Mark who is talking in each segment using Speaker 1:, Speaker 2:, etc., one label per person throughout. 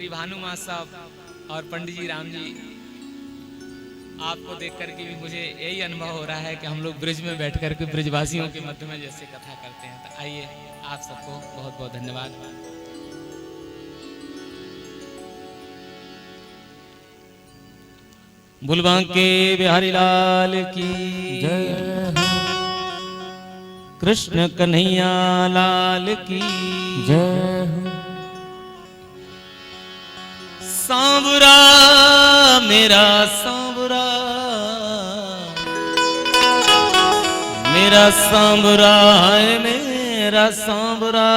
Speaker 1: भानुमा साहब और पंडित जी राम जी, आपको देख करके भी मुझे यही अनुभव हो रहा है कि हम लोग ब्रिज में बैठ करके ब्रिजवासियों के मध्य में जैसे कथा करते हैं। तो आइए, आप सबको बहुत बहुत धन्यवाद। बुलबांके बिहारी लाल की जय, कृष्ण कन्हैया लाल की जय। सांवरा मेरा सांवरा, मेरा सांवरा है मेरा सांवरा,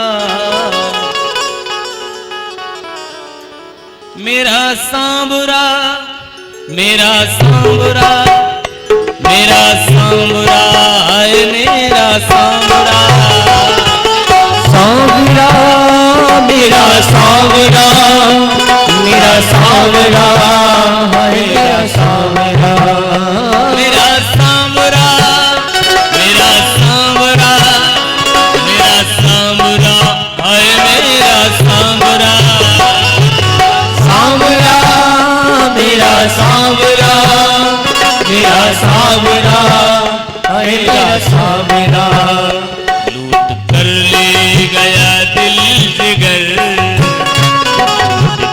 Speaker 1: मेरा सांवरा मेरा सांवरा, मेरा सांवरा है मेरा सांवरा,
Speaker 2: सांवरा मेरा सांवरा, मेरा सांवरा है मेरा सांवरा,
Speaker 1: मेरा सांवरा मेरा सांवरा, मेरा सांवरा है मेरा सांवरा,
Speaker 2: सांवरा मेरा सांवरा, मेरा सांवरा है मेरा सांवरा।
Speaker 1: लूट कर ले गया दिल जिगर,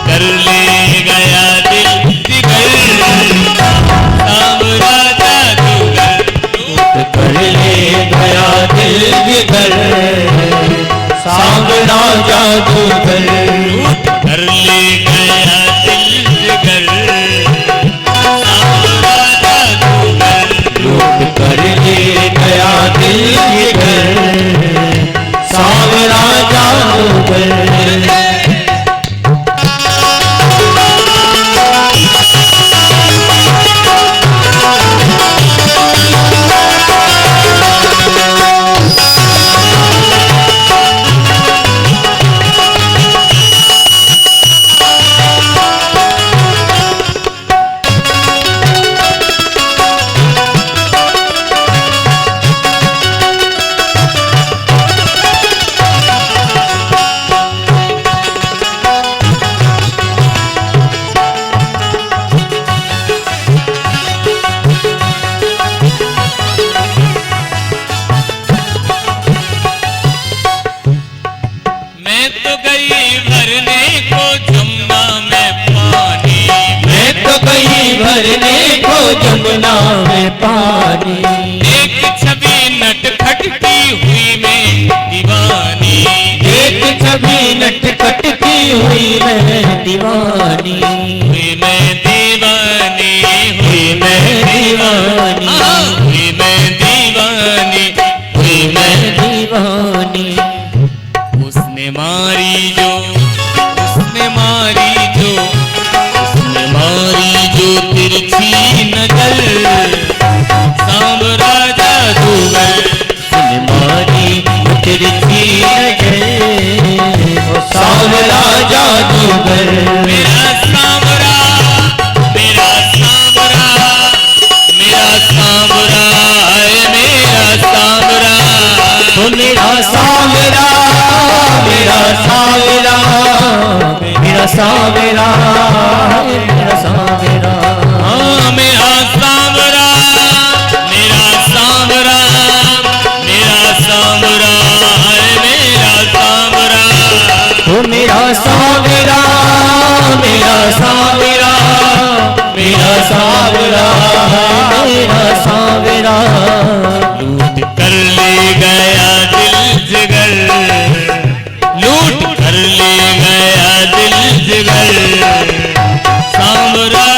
Speaker 1: कर ले गया दिल जिगर, सांवरा जादूगर।
Speaker 2: लूट कर ले गया दिल जिगर, सांवरा जादूगर।
Speaker 1: लूट कर ले गया दिल जिगर, सांवरा जादूगर।
Speaker 2: लूट कर ले गया दिल जिगर, सांवरा जादूगर। भरने को जमुना में पानी,
Speaker 1: एक छवि नटखट की हुई मैं दीवानी,
Speaker 2: एक छवि नटखट की हुई मैं दीवानी,
Speaker 1: हुई मैं दीवानी,
Speaker 2: हुई मैं दीवानी,
Speaker 1: हुई मैं दीवानी,
Speaker 2: हुई मैं दीवानी।
Speaker 1: उसने मारी जो, उसने मारी जो, उसने मारी जो तिरछी नजर, सांवरा जादूगर।
Speaker 2: उसने मारी तिरछी नजर, सांवरा जादूगर।
Speaker 1: मेरा सांवरा मेरा सांवरा, मेरा सांवरा है मेरा सांवरा,
Speaker 2: मेरा सांवरा, मेरा सांवरा, मेरा सांवरा, मेरा सांवरा।
Speaker 1: हाँ मेरा सांवरा, मेरा सांवरा, मेरा सांवरा है मेरा सांवरा,
Speaker 2: मेरा सांवरा, मेरा सांवरा, मेरा सांवरा, मेरा सांवरा।
Speaker 1: लूट कर ले गया दिल जिगर, लूट कर ले गया दिल जिगर, सांवरा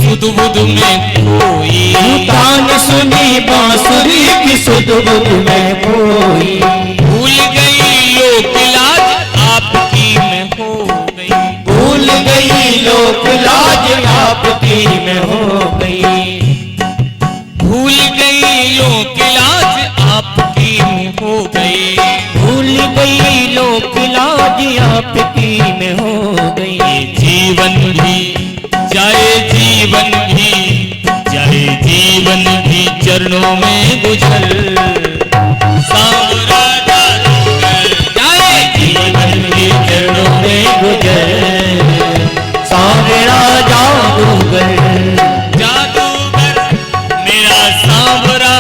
Speaker 1: सुध बुध में कोई,
Speaker 2: तान सुनी बांसुरी की सुध बुध में कोई,
Speaker 1: भूल गई लोक लाज आपकी में हो गई,
Speaker 2: भूल गई लोक लाज आपकी में हो गई,
Speaker 1: भूल गई लोक लाज आपकी में हो गई,
Speaker 2: भूल गई लोक लाज आपकी में हो गई।
Speaker 1: जीवन भी जाए, जीवन भी जाए, जीवन भी चरणों में गुजर, सांवरा जादूगर जाए, जीवन भी चरणों में
Speaker 2: गुजर सांवरा जादूगर,
Speaker 1: जादूगर मेरा सांवरा,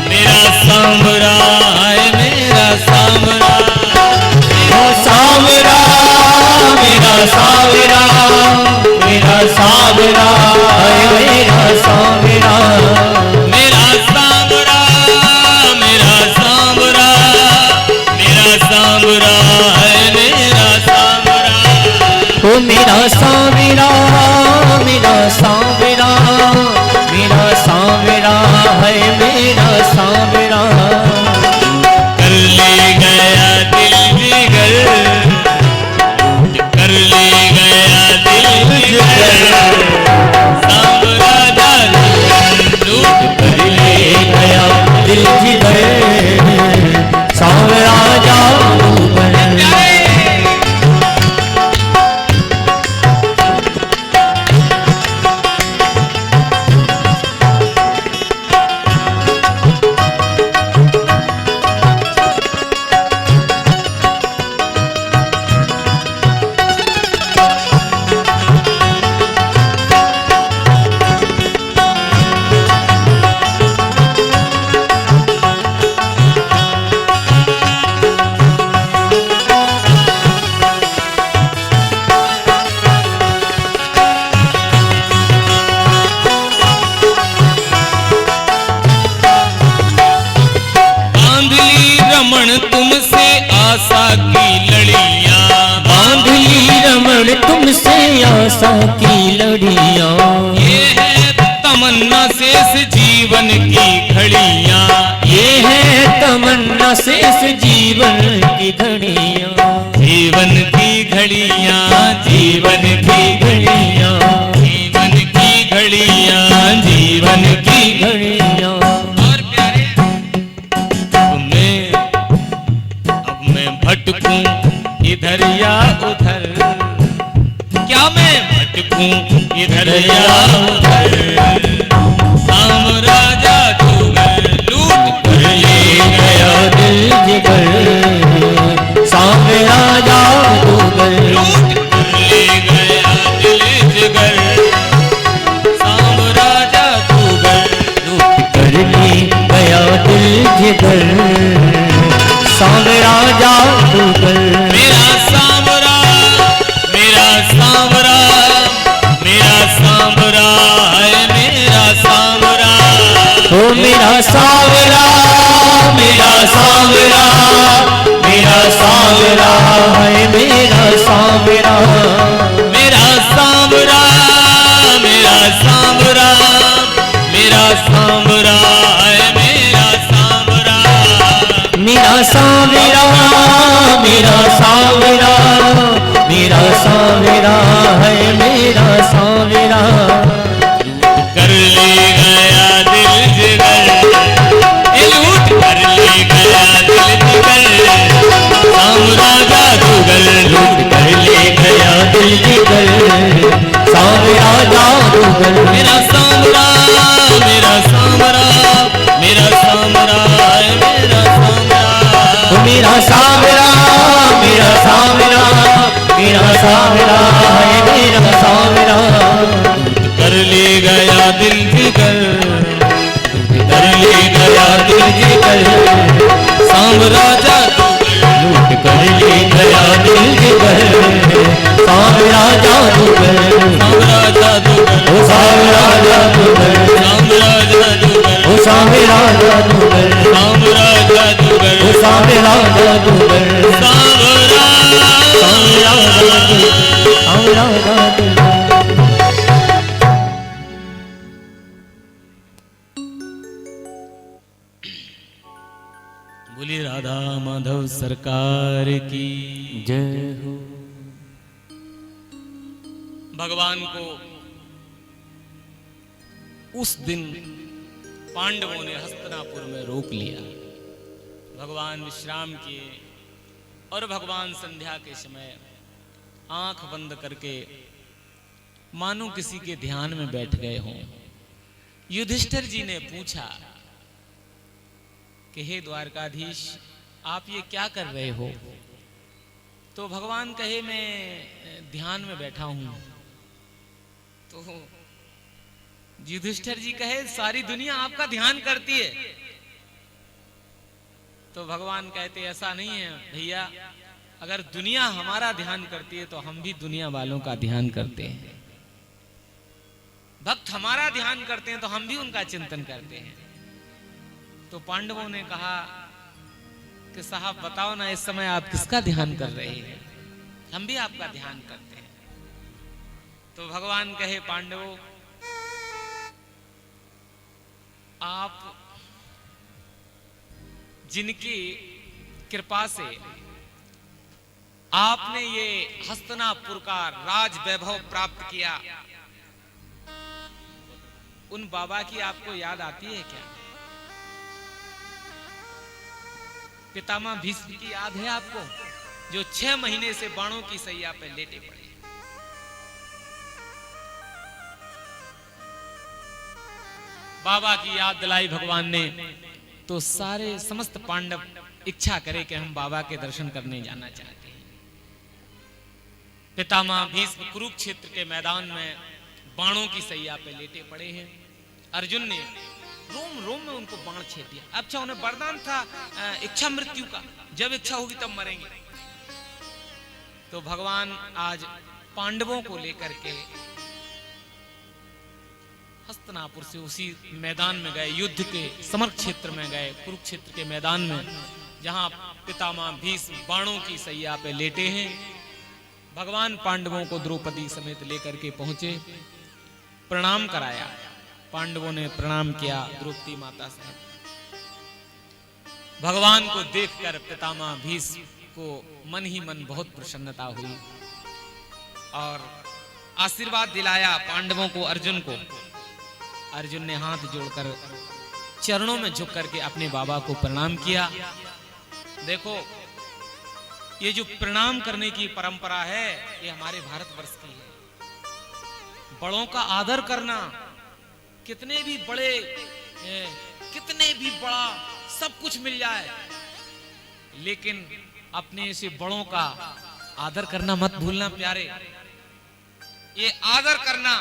Speaker 1: मेरा सांवरा है मेरा सांवरा,
Speaker 2: सांवरा मेरा सांवरा, मेरा सांवरा है मेरा सांवरा,
Speaker 1: मेरा सांवरा, मेरा सांवरा, मेरा सांवरा है मेरा सांवरा,
Speaker 2: ओ मेरा सांवरा, मेरा सांवरा, मेरा सांवरा है मेरा सांवरा,
Speaker 1: कर ले गया दिल जिगर, कर ले गया दिल जिगर, सांवरा जादूगर लूट
Speaker 2: कर ले गया दिल जिगर सांवरा जादूगर।
Speaker 1: तुमसे आशा की लड़ियां,
Speaker 2: बांध ली रमण तुमसे आशा की लड़ियां,
Speaker 1: ये है तमन्ना शेष जीवन की घड़ियां,
Speaker 2: ये है तमन्ना शेष जीवन की घड़ियां,
Speaker 1: जीवन की घड़ियां, जीवन की घड़ियां, जीवन की घड़ियां, जीवन की
Speaker 2: घड़ियां।
Speaker 1: और प्यारे अब मैं भटकूं इधर या उधर, क्या मैं भटकूं इधर या उधर, सांवरा जादूगर लूट कर ले गया
Speaker 2: दिल जिगर सांवरा जादूगर,
Speaker 1: लूट कर ले गया दिल जिगर, सांवरा जादूगर
Speaker 2: लूट कर ले गया दिल जिगर सांवरा जादूगर।
Speaker 1: मेरा सांवरा, मेरा सांवरा, मेरा सांवरा है मेरा सांवरा,
Speaker 2: ओ मेरा सांवरा, मेरा सांवरा, मेरा सांवरा है मेरा सांवरा,
Speaker 1: मेरा सांवरा, मेरा सांवरा, मेरा सांवरा है मेरा सांवरा,
Speaker 2: मेरा सांवरा, मेरा सांवरा, मेरा सांवरा है मेरा सांवरा,
Speaker 1: कर ले गया दिल जिगर, लूट कर ले गया दिल जिगर, सांवरा जादूगर लूट
Speaker 2: कर ले गया दिल जिगर सांवरा जादूगर।
Speaker 1: मेरा सांवरा, मेरा सांवरा, मेरा सांवरा है मेरा सांवरा,
Speaker 2: मेरा सांवरा, मेरा सांवरा, मेरा सांवरा है मेरा सांवरा,
Speaker 1: कर ले गया दिल जिगर,
Speaker 2: कर ले गया दिल जिगर
Speaker 1: सांवरा जादूगर
Speaker 2: लूट कर ले गया दिल जिगर सांवरा जादूगर,
Speaker 1: सांवरा जादूगर,
Speaker 2: ओ सांवरा जादूगर,
Speaker 1: सांवरा जादूगर,
Speaker 2: ओ सांवरा जादूगर,
Speaker 1: सांवरा जादूगर,
Speaker 2: ओ सांवरा जादूगर,
Speaker 1: सांवरा,
Speaker 2: सांवरा जादूगर, सांवरा जादूगर।
Speaker 1: सरकार की
Speaker 2: जय हो।
Speaker 1: भगवान को उस दिन पांडवों ने हस्तिनापुर में रोक लिया। भगवान विश्राम किए और भगवान संध्या के समय आंख बंद करके मानो किसी के ध्यान में बैठ गए हों। युधिष्ठिर जी ने पूछा कि हे द्वारकाधीश, आप ये क्या कर रहे हो? तो भगवान कहे मैं ध्यान में बैठा हूं। तो युधिष्ठिर जी कहे सारी दुनिया आपका ध्यान करती है। तो भगवान कहते ऐसा नहीं है भैया, अगर दुनिया हमारा ध्यान करती है तो हम भी दुनिया वालों का ध्यान करते हैं। भक्त हमारा ध्यान करते हैं तो हम भी उनका चिंतन करते हैं। तो पांडवों ने कहा कि साहब बताओ ना, इस समय आप किसका ध्यान कर रहे हैं? हम भी आपका ध्यान करते हैं। तो भगवान कहे पांडवों, आप जिनकी कृपा से आपने ये हस्तिनापुर का राज वैभव प्राप्त किया, उन बाबा की आपको याद आती है क्या? पितामह भीष्म की याद है आपको, जो 6 महीने से बाणों की सैया पे लेटे पड़े? बाबा की याद दिलाई भगवान ने तो सारे समस्त पांडव इच्छा करे कि हम बाबा के दर्शन करने जाना चाहते हैं। पितामह भीष्म कुरुक्षेत्र के मैदान में बाणों की सैया पे लेटे पड़े हैं। अर्जुन ने रोम रोम में उनको बाण छेद दिया। अच्छा, उन्हें वरदान था इच्छा मृत्यु का, जब इच्छा होगी तब मरेंगे। तो भगवान आज पांडवों को लेकर के हस्तिनापुर से उसी मैदान में गए, युद्ध के समर क्षेत्र में गए, कुरुक्षेत्र के मैदान में, जहां पितामह भीष्म बाणों की सैया पे लेटे हैं। भगवान पांडवों को द्रौपदी समेत लेकर के पहुंचे, प्रणाम कराया। पांडवों ने प्रणाम किया द्रौपदी माता से। भगवान को देखकर पितामह भीष्म को मन ही मन बहुत प्रसन्नता हुई और आशीर्वाद दिलाया पांडवों को, अर्जुन को। अर्जुन ने हाथ जोड़कर चरणों में झुक करके अपने बाबा को प्रणाम किया। देखो, ये जो प्रणाम करने की परंपरा है, ये हमारे भारतवर्ष की है। बड़ों का आदर करना, कितने भी बड़े, कितने भी बड़ा सब कुछ मिल जाए, लेकिन अपने से बड़ों का आदर करना मत भूलना प्यारे। ये आदर करना,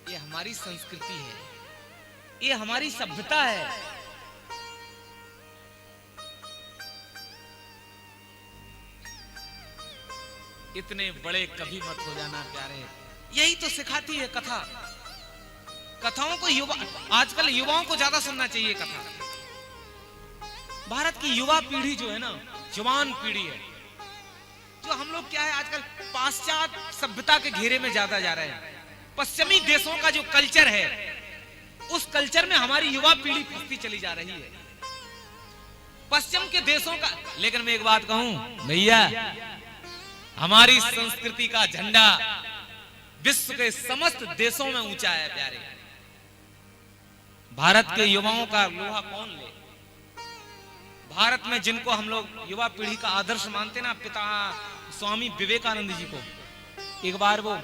Speaker 1: ये हमारी संस्कृति है, ये हमारी सभ्यता है। इतने बड़े कभी मत हो जाना प्यारे। यही तो सिखाती है कथा। कथाओं को आजकल युवाओं को ज्यादा सुनना चाहिए कथा। भारत की युवा पीढ़ी जो है ना, जवान पीढ़ी है, जो हम लोग क्या है आजकल पाश्चात्य सभ्यता के घेरे में ज्यादा जा रहे हैं। पश्चिमी देशों का जो कल्चर है, उस कल्चर में हमारी युवा पीढ़ी फंसती चली जा रही है, पश्चिम के देशों का। लेकिन मैं एक बात कहूं भैया, हमारी संस्कृति का झंडा विश्व के समस्त देशों में ऊंचा है प्यारे। भारत के युवाओं का लोहा कौन ले? भारत में जिनको हम लोग युवा पीढ़ी का आदर्श मानते ना, पिता स्वामी विवेकानंद जी को, एक बार वो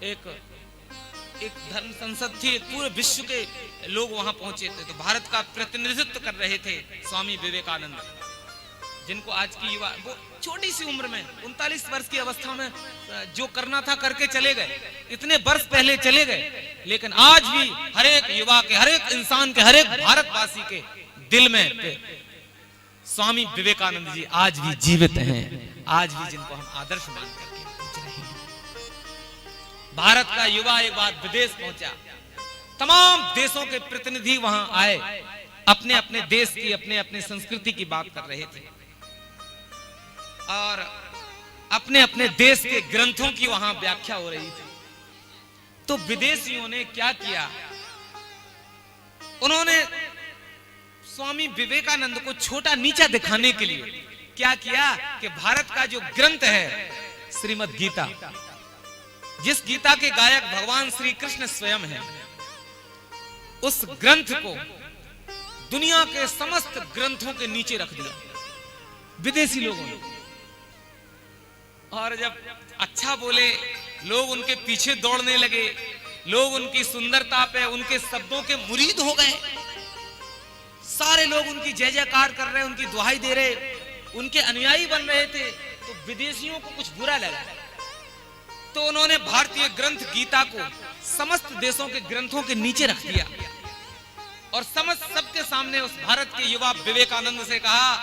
Speaker 1: एक धर्म संसद थी, पूरे विश्व के लोग वहां पहुंचे थे, तो भारत का प्रतिनिधित्व कर रहे थे स्वामी विवेकानंद, जिनको आज की युवा, वो छोटी सी उम्र में 39 वर्ष की अवस्था में जो करना था करके चले गए, इतने वर्ष पहले चले गए। लेकिन आज भी हर एक युवा के, हर एक इंसान के, हर एक भारतवासी के दिल में स्वामी विवेकानंद जी आज भी जीवित हैं। आज भी जिनको हम आदर्श मान करके पूछ रहे हैं। भारत का युवा एक बार विदेश पहुंचा, तमाम देशों के प्रतिनिधि वहां आए, अपने अपने देश की, अपने अपने संस्कृति की बात कर रहे थे और अपने अपने देश के ग्रंथों की वहां व्याख्या हो रही थी। तो विदेशियों ने क्या किया, उन्होंने स्वामी विवेकानंद को छोटा नीचा दिखाने के लिए क्या किया कि भारत का जो ग्रंथ है श्रीमद् गीता, जिस गीता के गायक भगवान श्री कृष्ण स्वयं हैं, उस ग्रंथ को दुनिया के समस्त ग्रंथों के नीचे रख दिया विदेशी लोगों ने। और जब अच्छा बोले लोग उनके पीछे दौड़ने लगे, लोग उनकी सुंदरता पे, उनके शब्दों के मुरीद हो गए। सारे लोग उनकी जय जयकार कर रहे, उनकी दुहाई दे रहे, उनके अनुयायी बन रहे थे। तो विदेशियों को कुछ बुरा लगा, तो उन्होंने भारतीय ग्रंथ गीता को समस्त देशों के ग्रंथों के नीचे रख दिया और समस्त सबके सामने उस भारत के युवा विवेकानंद से कहा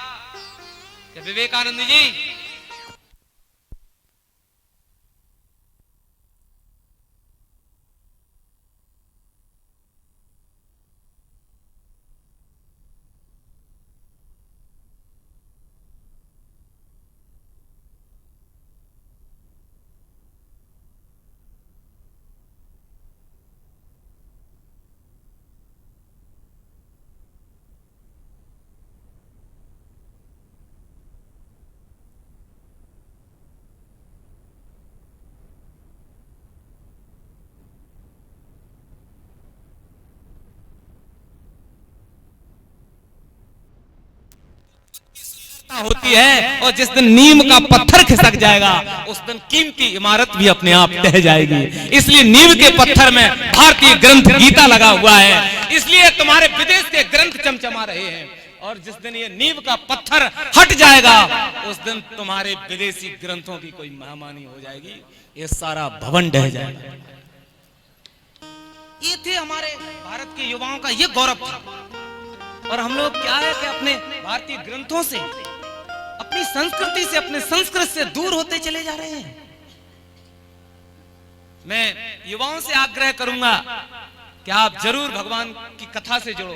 Speaker 1: कि विवेकानंद जी, होती है और जिस दिन नीम का पत्थर खिसक जाएगा उस दिन कीमती इमारत भी अपने आप ढह जाएगी। इसलिए नीम के पत्थर में भारतीय ग्रंथ गीता लगा हुआ है, इसलिए तुम्हारे विदेश के ग्रंथ चमचमा रहे हैं। और जिस दिन ये नीम का पत्थर हट जाएगा उस दिन तुम्हारे विदेशी ग्रंथों की कोई मेहमानी हो जाएगी, ये सारा भवन ढह जाएगा। ये थे हमारे भारत के युवाओं का ये गौरव था। और हम लोग क्या है कि अपने भारतीय ग्रंथों से, अपनी संस्कृति से, अपने संस्कृत से दूर होते चले जा रहे हैं। मैं युवाओं से आग्रह करूंगा कि आप जरूर भगवान की कथा से जुड़ो,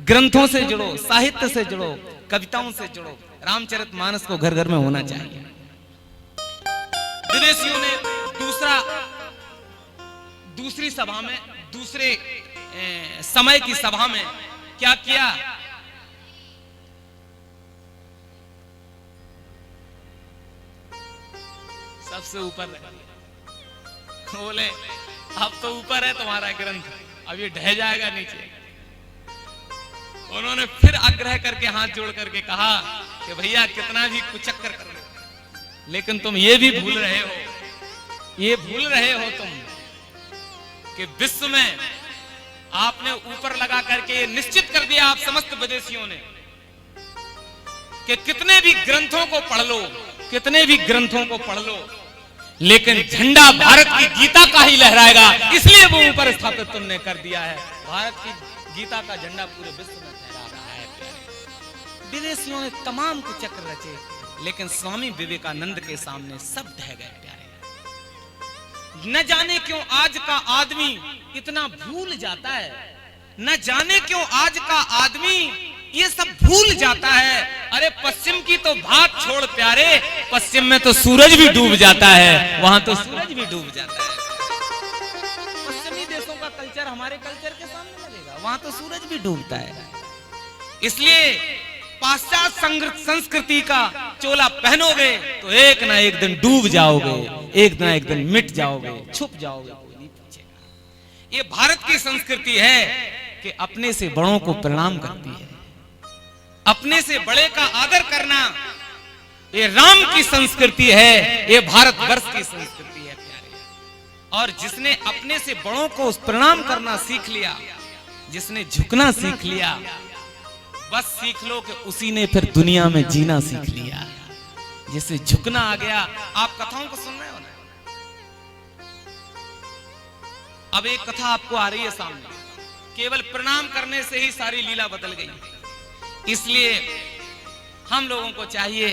Speaker 1: ग्रंथों से जुड़ो, साहित्य से जुड़ो, कविताओं से जुड़ो। रामचरितमानस को घर घर में होना चाहिए। विदेशियों ने दूसरी सभा में, दूसरे समय की सभा में क्या किया, सबसे ऊपर बोले अब तो ऊपर है तुम्हारा ग्रंथ, अब ये ढह जाएगा नीचे। उन्होंने फिर आग्रह करके हाथ जोड़ करके कहा कि भैया कितना भी कुचक्कर कर लो, लेकिन तुम ये भी भूल रहे हो तुम कि विश्व में आपने ऊपर लगा करके ये निश्चित कर दिया आप समस्त विदेशियों ने कि कितने भी ग्रंथों को पढ़ लो, लेकिन झंडा भारत की गीता का ही लहराएगा, इसलिए वो ऊपर स्थापित तुमने कर दिया है। भारत की गीता का झंडा पूरे विश्व में फहरा रहा है। विदेशियों ने तमाम कुचक्र रचे, लेकिन स्वामी विवेकानंद के सामने सब ढह गए प्यारे। न जाने क्यों आज का आदमी इतना भूल जाता है, न जाने क्यों आज का आदमी ये सब भूल जाता है। अरे पश्चिम की तो बात छोड़ प्यारे, पश्चिम में तो सूरज भी डूब जाता है, वहां तो सूरज भी डूब जाता है। पश्चिमी देशों का कल्चर हमारे कल्चर के सामने लगेगा, वहां तो सूरज भी डूबता है। इसलिए पाश्चात्य संस्कृति का चोला पहनोगे तो एक ना एक दिन डूब जाओगे, एक ना एक दिन मिट जाओगे, छुप जाओगे, कोई नहीं पूछेगा। ये भारत की संस्कृति है कि अपने से बड़ों को प्रणाम करती है, अपने से बड़े का आदर करना ये राम की संस्कृति है, ये भारतवर्ष की संस्कृति है प्यारे। और जिसने अपने से बड़ों को प्रणाम करना सीख लिया, जिसने झुकना सीख लिया, बस सीख लो कि उसी ने फिर दुनिया में जीना सीख लिया। जिससे झुकना आ गया, आप कथाओं को सुन रहे हो ना, अब एक कथा आपको आ रही है सामने, केवल प्रणाम करने से ही सारी लीला बदल गई। इसलिए हम लोगों को चाहिए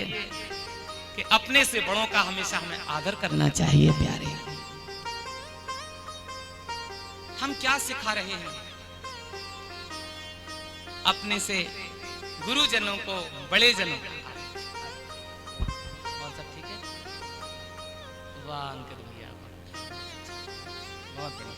Speaker 1: कि अपने से बड़ों का हमेशा हमें आदर करना चाहिए प्यारे। हम क्या सिखा रहे हैं अपने से गुरुजनों को, बड़े जनों को? और सब ठीक है? वाह अंकित भैया, बहुत बढ़िया।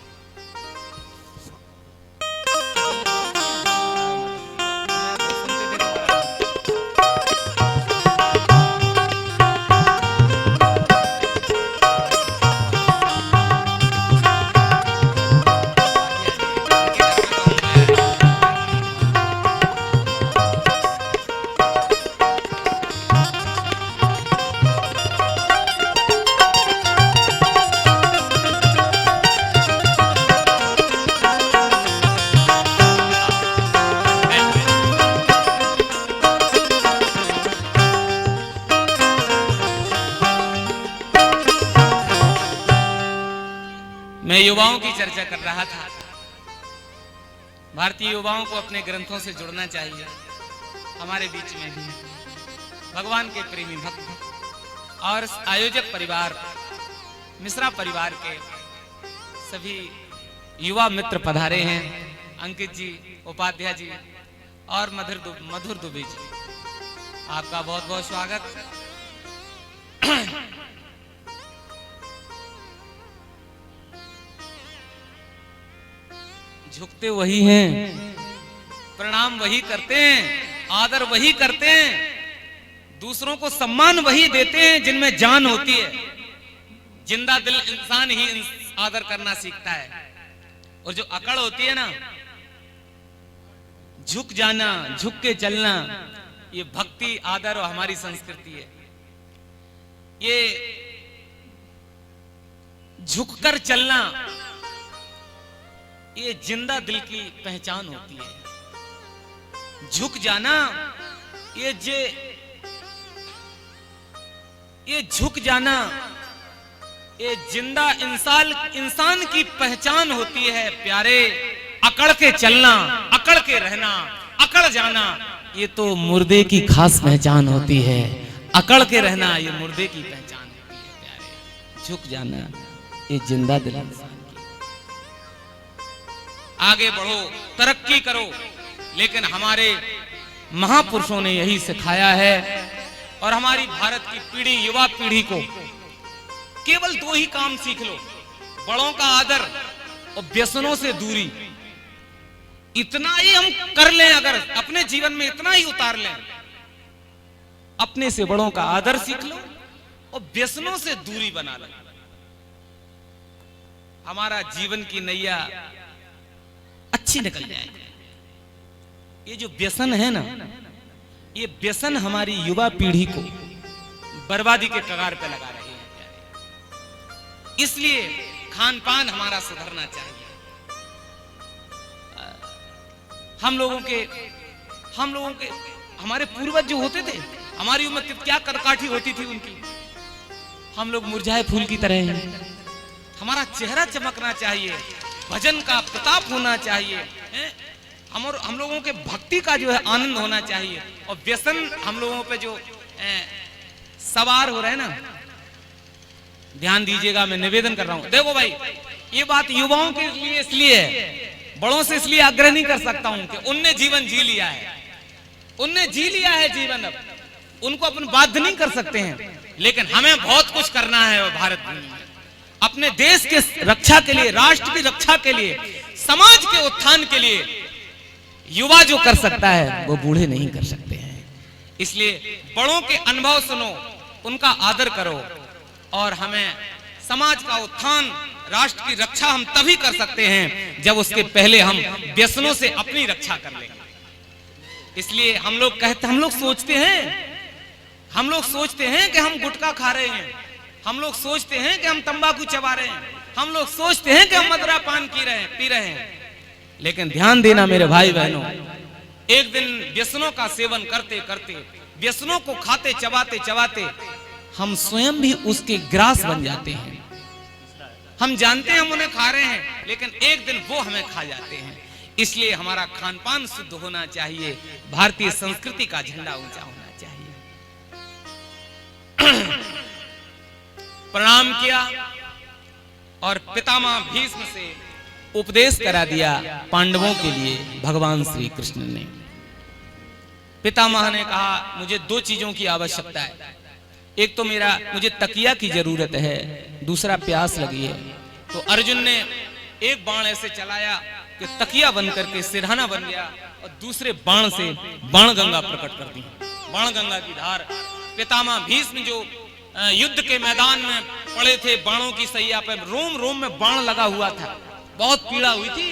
Speaker 1: मैं युवाओं की चर्चा कर रहा था। भारतीय युवाओं को अपने ग्रंथों से जुड़ना चाहिए। हमारे बीच में भी भगवान के प्रेमी भक्त और आयोजक परिवार मिश्रा परिवार के सभी युवा मित्र पधारे हैं। अंकित जी, उपाध्याय जी और मधुर दुबे जी, आपका बहुत बहुत स्वागत। झुकते वही हैं, प्रणाम वही करते हैं, आदर वही करते हैं, दूसरों को सम्मान वही देते हैं जिनमें जान होती है। जिंदा दिल इंसान ही आदर करना सीखता है। और जो अकड़ होती है ना, झुक जाना, झुक के चलना, ये भक्ति आदर और हमारी संस्कृति है। ये झुककर चलना ये जिंदा दिल की पहचान होती है। झुक जाना ये झुक जाना ये जिंदा इंसान की पहचान होती है प्यारे। अकड़ के चलना, अकड़ के रहना, अकड़ जाना ये तो मुर्दे की खास पहचान होती है। अकड़ के रहना ये मुर्दे की पहचान होती है प्यारे। झुक जाना ये जिंदा दिल इंसान की। आगे बढ़ो, तरक्की करो, लेकिन हमारे महापुरुषों ने यही सिखाया है। और हमारी भारत की पीढ़ी, युवा पीढ़ी को केवल दो ही काम सीख लो, बड़ों का आदर और व्यसनों से दूरी। इतना ही हम कर लें, अगर अपने जीवन में इतना ही उतार लें, अपने से बड़ों का आदर सीख लो और व्यसनों से दूरी बना लो, हमारा जीवन की नैया अच्छी निकल जाएगी। ये जो व्यसन है ना, ये व्यसन हमारी युवा पीढ़ी को बर्बादी के कगार पे लगा रही है। इसलिए खान पान हमारा सुधरना चाहिए। हम लोगों के हमारे पूर्वज जो होते थे, हमारी उम्र क्या कदकाठी होती थी उनकी। हम लोग मुरझाए फूल की तरह हैं। हमारा चेहरा चमकना चाहिए, भजन का प्रताप होना चाहिए, हम लोगों के भक्ति का जो है आनंद होना चाहिए। और व्यसन हम लोगों पे जो सवार हो रहे हैं ना, ध्यान दीजिएगा, मैं निवेदन कर रहा हूं। देखो भाई, ये बात युवाओं के लिए इसलिए है, बड़ों से इसलिए आग्रह नहीं कर सकता हूं कि उनने जीवन जी लिया है, उनने जी लिया है जीवन, अब उनको अपन बाध्य नहीं कर सकते हैं। लेकिन हमें बहुत कुछ करना है भारत में, अपने देश के रक्षा के लिए, राष्ट्र की रक्षा के लिए, समाज के उत्थान के लिए। युवा जो कर सकता है वो बूढ़े नहीं कर सकते हैं। इसलिए बड़ों के अनुभव सुनो, उनका आदर करो। और हमें समाज का उत्थान, राष्ट्र की रक्षा हम तभी कर सकते हैं जब उसके पहले हम व्यसनों से अपनी रक्षा कर लेंगे। इसलिए हम लोग सोचते हैं कि हम गुटखा खा रहे हैं, हम लोग सोचते हैं कि हम तंबाकू चबा रहे हैं, हम लोग सोचते हैं कि हम मदिरा पान पी रहे हैं। लेकिन ध्यान देना मेरे भाई बहनों, एक दिन व्यसनों का सेवन करते करते, व्यसनों को खाते चबाते हम स्वयं भी उसके ग्रास बन जाते हैं। हम जानते हैं हम उन्हें खा रहे हैं, लेकिन एक दिन वो हमें खा जाते हैं। इसलिए हमारा खान पान शुद्ध होना चाहिए, भारतीय संस्कृति का झंडा ऊंचा होना चाहिए। प्रणाम किया और पितामह भीष्म से उपदेश करा दिया पांडवों के लिए भगवान श्री कृष्ण ने। पितामह ने कहा, मुझे दो चीजों की आवश्यकता है। एक तो मुझे तकिया की जरूरत है, दूसरा प्यास लगी है। तो अर्जुन ने एक बाण ऐसे चलाया कि तकिया बन करके सिरहाना बन गया, और दूसरे बाण से बाण गंगा प्रकट कर दी। बाण गंगा की धार। पितामह भीष्म जो युद्ध के मैदान में पड़े थे, बाणों की सैया पे रोम रोम में बाण लगा हुआ था, बहुत पीड़ा हुई थी।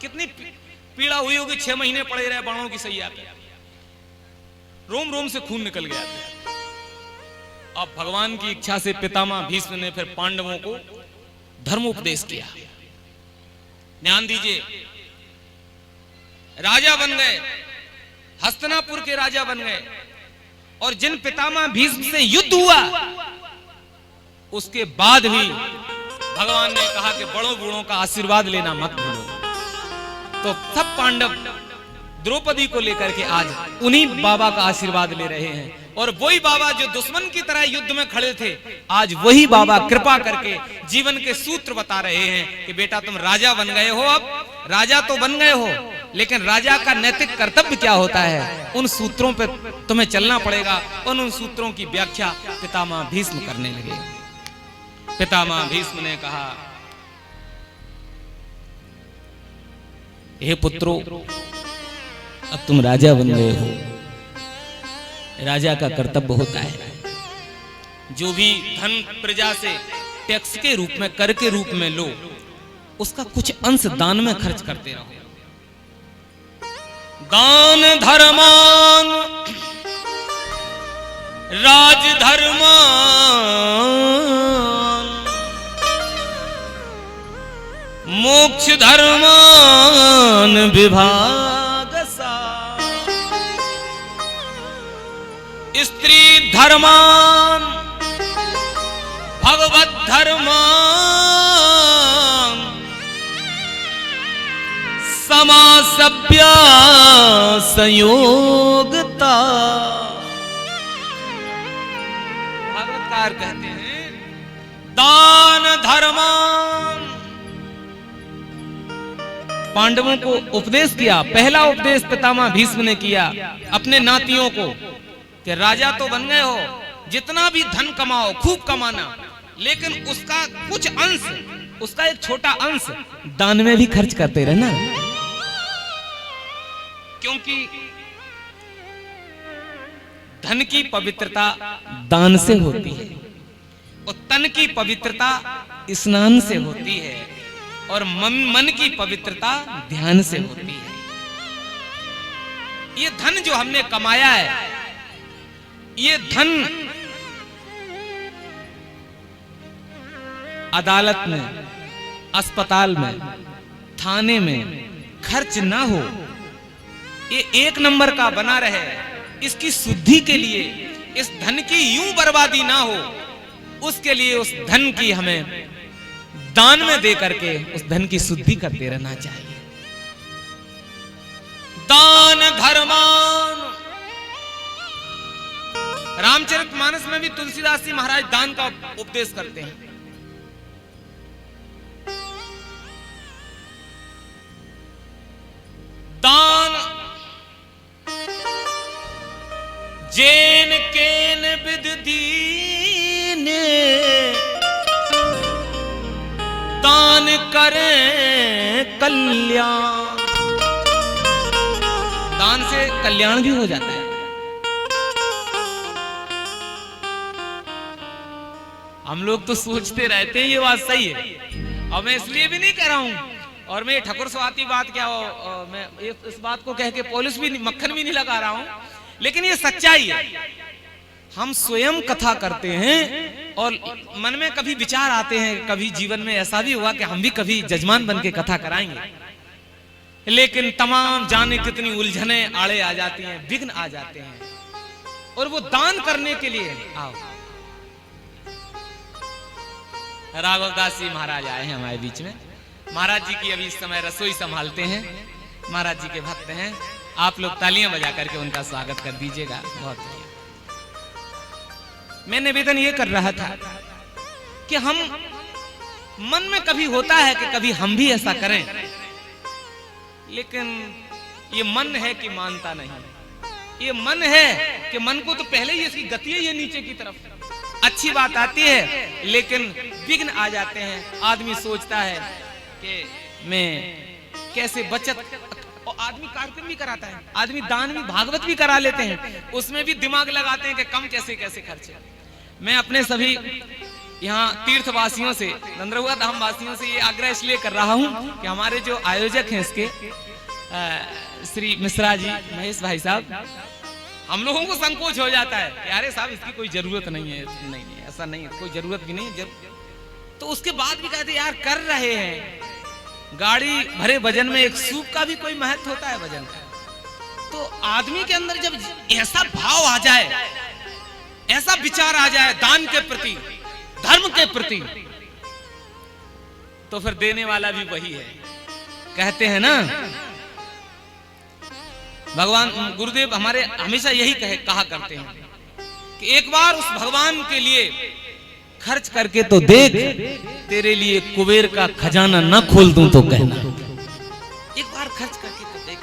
Speaker 1: कितनी पीड़ा हुई होगी, 6 महीने पड़े रहे बाणों की सैया पे, रोम रोम से खून निकल गया था। अब भगवान की इच्छा से पितामह भीष्म ने फिर पांडवों को धर्मोपदेश किया। ध्यान दीजिए, राजा बन गए, हस्तिनापुर के राजा बन गए। और जिन पितामह भीष्म से युद्ध हुआ, उसके बाद भी भगवान ने कहा कि बड़ों बूढ़ों का आशीर्वाद लेना मत भूलो। तो सब पांडव द्रौपदी को लेकर के आज उन्हीं बाबा का आशीर्वाद ले रहे हैं। और वही बाबा जो दुश्मन की तरह युद्ध में खड़े थे, आज वही बाबा कृपा करके जीवन के सूत्र बता रहे हैं कि बेटा तुम राजा बन गए हो, अब राजा तो बन गए हो, लेकिन राजा का नैतिक कर्तव्य क्या होता है, उन सूत्रों पे तुम्हें चलना पड़ेगा। और उन सूत्रों की व्याख्या पितामह भीष्म करने लगे। पितामह भीष्म ने कहा, हे पुत्रों, अब तुम राजा बन गए हो। राजा का कर्तव्य होता है जो भी धन प्रजा से टैक्स के रूप में, कर के रूप में लो, उसका कुछ अंश दान में खर्च करते रहो। दान धर्मान राज धर्मान मोक्ष धर्मान विभाग सा, स्त्री धर्मान भगवत धर्मान समासभ्या संयोगता। भागवतकार कहते हैं दान धर्मान। पांडवों को उपदेश किया, पहला उपदेश पितामह भीष्म ने किया अपने नातियों को कि राजा तो बन गए हो, जितना भी धन कमाओ खूब कमाना, लेकिन उसका कुछ अंश, उसका एक छोटा अंश दान में भी खर्च करते रहना। क्योंकि धन की पवित्रता दान से होती है और तन की पवित्रता स्नान से होती है और मन की पवित्रता ध्यान से होती है। ये धन जो हमने कमाया है, ये धन अदालत में, अस्पताल में, थाने में खर्च ना हो, ये एक नंबर का बना रहे, इसकी शुद्धि के लिए, इस धन की यूं बर्बादी ना हो, उसके लिए उस धन की हमें दान में दे करके उस धन की शुद्धि करते रहना चाहिए। दान धर्मान। रामचरितमानस में भी तुलसीदास जी महाराज दान का उपदेश करते हैं। दान जेन केन विद दीने, दान करें कल्याण। दान से कल्याण भी हो जाता है। हम लोग तो सोचते रहते हैं ये बात सही है, और मैं इसलिए भी नहीं कह रहा हूं, और मैं ठकुर स्वाति बात क्या हो, मैं इस बात को कह के पॉलिश भी मक्खन भी नहीं लगा रहा हूं, लेकिन ये सच्चाई है। हम स्वयं कथा करते हैं और मन में कभी विचार आते हैं, कभी जीवन में ऐसा भी हुआ कि हम भी कभी जजमान बन के कथा कराएंगे, लेकिन तमाम जाने कितनी उलझने आड़े आ जाती हैं, विघ्न आ जाते हैं, और वो दान करने के लिए आओ। राघवदास जी महाराज आए हैं हमारे बीच में। महाराज जी की अभी इस समय रसोई संभालते हैं, महाराज जी के भक्त हैं। आप लोग तालियां बजा करके उनका स्वागत कर दीजिएगा। बहुत बढ़िया। मैं निवेदन ये कर रहा था कि हम मन में कभी होता है कि कभी हम भी ऐसा करें, लेकिन ये मन है कि मानता नहीं। ये मन है कि मन को तो पहले ही इसकी गति है ये नीचे की तरफ, अच्छी बात आती है लेकिन विघ्न आ जाते हैं। आदमी सोचता है कि मैं कैसे बचत, और आदमी कार्यक्रम भी कराता है, आदमी दान भी, भागवत भी करा लेते हैं, उसमें भी दिमाग लगाते हैं कि कम कैसे कैसे खर्चे। मैं अपने सभी यहाँ तीर्थवासियों से, नंदरहुआ धाम वासियों से ये आग्रह इसलिए कर रहा हूँ कि हमारे जो आयोजक हैं इसके श्री मिश्रा जी, महेश भाई साहब, हम लोगों को संकोच हो जाता है कि अरे साहब इसकी कोई जरूरत नहीं है, नहीं ऐसा नहीं है, कोई जरूरत भी नहीं है। तो उसके बाद भी कहते यार कर रहे हैं, गाड़ी भरे भजन में एक सूप का भी कोई महत्व होता है भजन का। तो आदमी के अंदर जब ऐसा भाव आ जाए, ऐसा विचार आ जाए दान के प्रति, धर्म के प्रति, तो फिर देने वाला भी वही है। कहते हैं ना, भगवान गुरुदेव हमारे हमेशा यही कहा करते हैं कि एक बार उस भगवान के लिए खर्च करके तो देख, तेरे लिए कुबेर का खजाना न खोल दूं तो कहना। एक बार खर्च करके तो देख,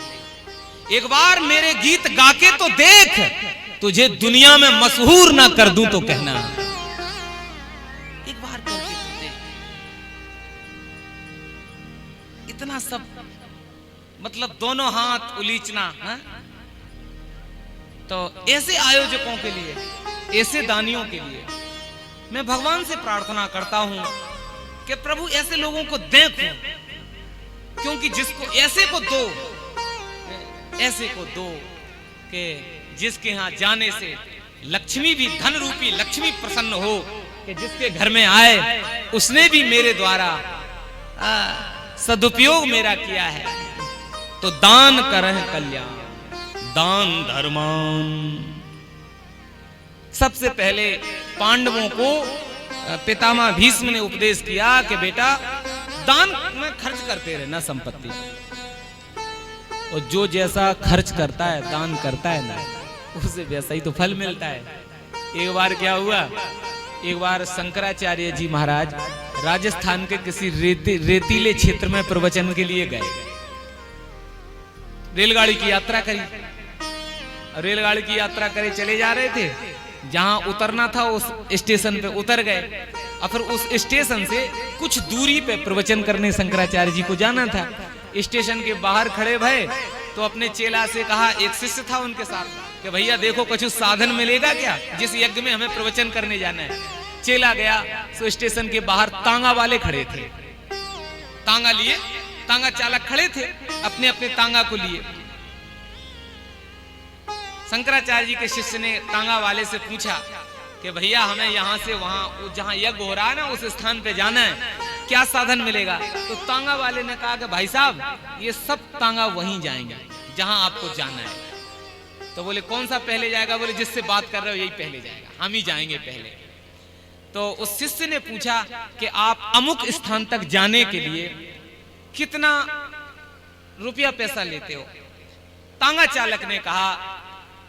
Speaker 1: एक बार मेरे गीत गा के तो देख, तुझे दुनिया में मशहूर ना कर दूं तो कहना। एक बार करके तो देख। इतना सब मतलब दोनों हाथ उलीचना, हा? तो ऐसे आयोजकों के लिए, ऐसे दानियों के लिए मैं भगवान से प्रार्थना करता हूं कि प्रभु ऐसे लोगों को देखो, क्योंकि जिसको ऐसे को दो, ऐसे को दो कि जिसके यहां जाने से लक्ष्मी भी, धन रूपी लक्ष्मी प्रसन्न हो, कि जिसके घर में आए उसने भी मेरे द्वारा सदुपयोग मेरा किया है। तो दान करह कल्याण, दान धर्मान। सबसे पहले पांडवों को पितामह भीष्म ने उपदेश किया कि बेटा दान में खर्च करते रहना संपत्ति, और जो जैसा खर्च करता है, दान करता है ना, उसे वैसा ही तो फल मिलता है। एक बार क्या हुआ, एक बार शंकराचार्य जी महाराज राजस्थान के किसी रेतीले क्षेत्र में प्रवचन के लिए गए। रेलगाड़ी की यात्रा करी, रेलगाड़ी की यात्रा करे चले जा रहे थे, जहां उतरना था उस स्टेशन पे उतर गए, और फिर उस स्टेशन से कुछ दूरी पे प्रवचन करने शंकराचार्य जी को जाना था। स्टेशन के बाहर खड़े भये तो अपने चेला से कहा, एक शिष्य था उनके साथ, कि भैया देखो कुछ साधन मिलेगा क्या, जिस यज्ञ में हमें प्रवचन करने जाना है। चेला गया तो स्टेशन के बाहर तांगा वाले खड़े थे, तांगा लिए, तांगा चालक खड़े थे, अपने अपने तांगा को लिए। शंकराचार्य जी के शिष्य ने तांगा वाले से पूछा कि भैया हमें यहाँ से वहां जहाँ यज्ञ हो रहा है ना, उस स्थान पे जाना है, क्या साधन मिलेगा। तो तांगा वाले ने कहा कि भाई साहब ये सब तांगा वहीं जाएंगे जहां आपको जाना है। तो बोले कौन सा पहले जाएगा, बोले जिससे बात कर रहे हो यही पहले जाएगा, हम ही जाएंगे पहले। तो उस शिष्य ने पूछा कि आप अमुक स्थान तक जाने के लिए कितना रुपया पैसा लेते हो। तांगा चालक ने कहा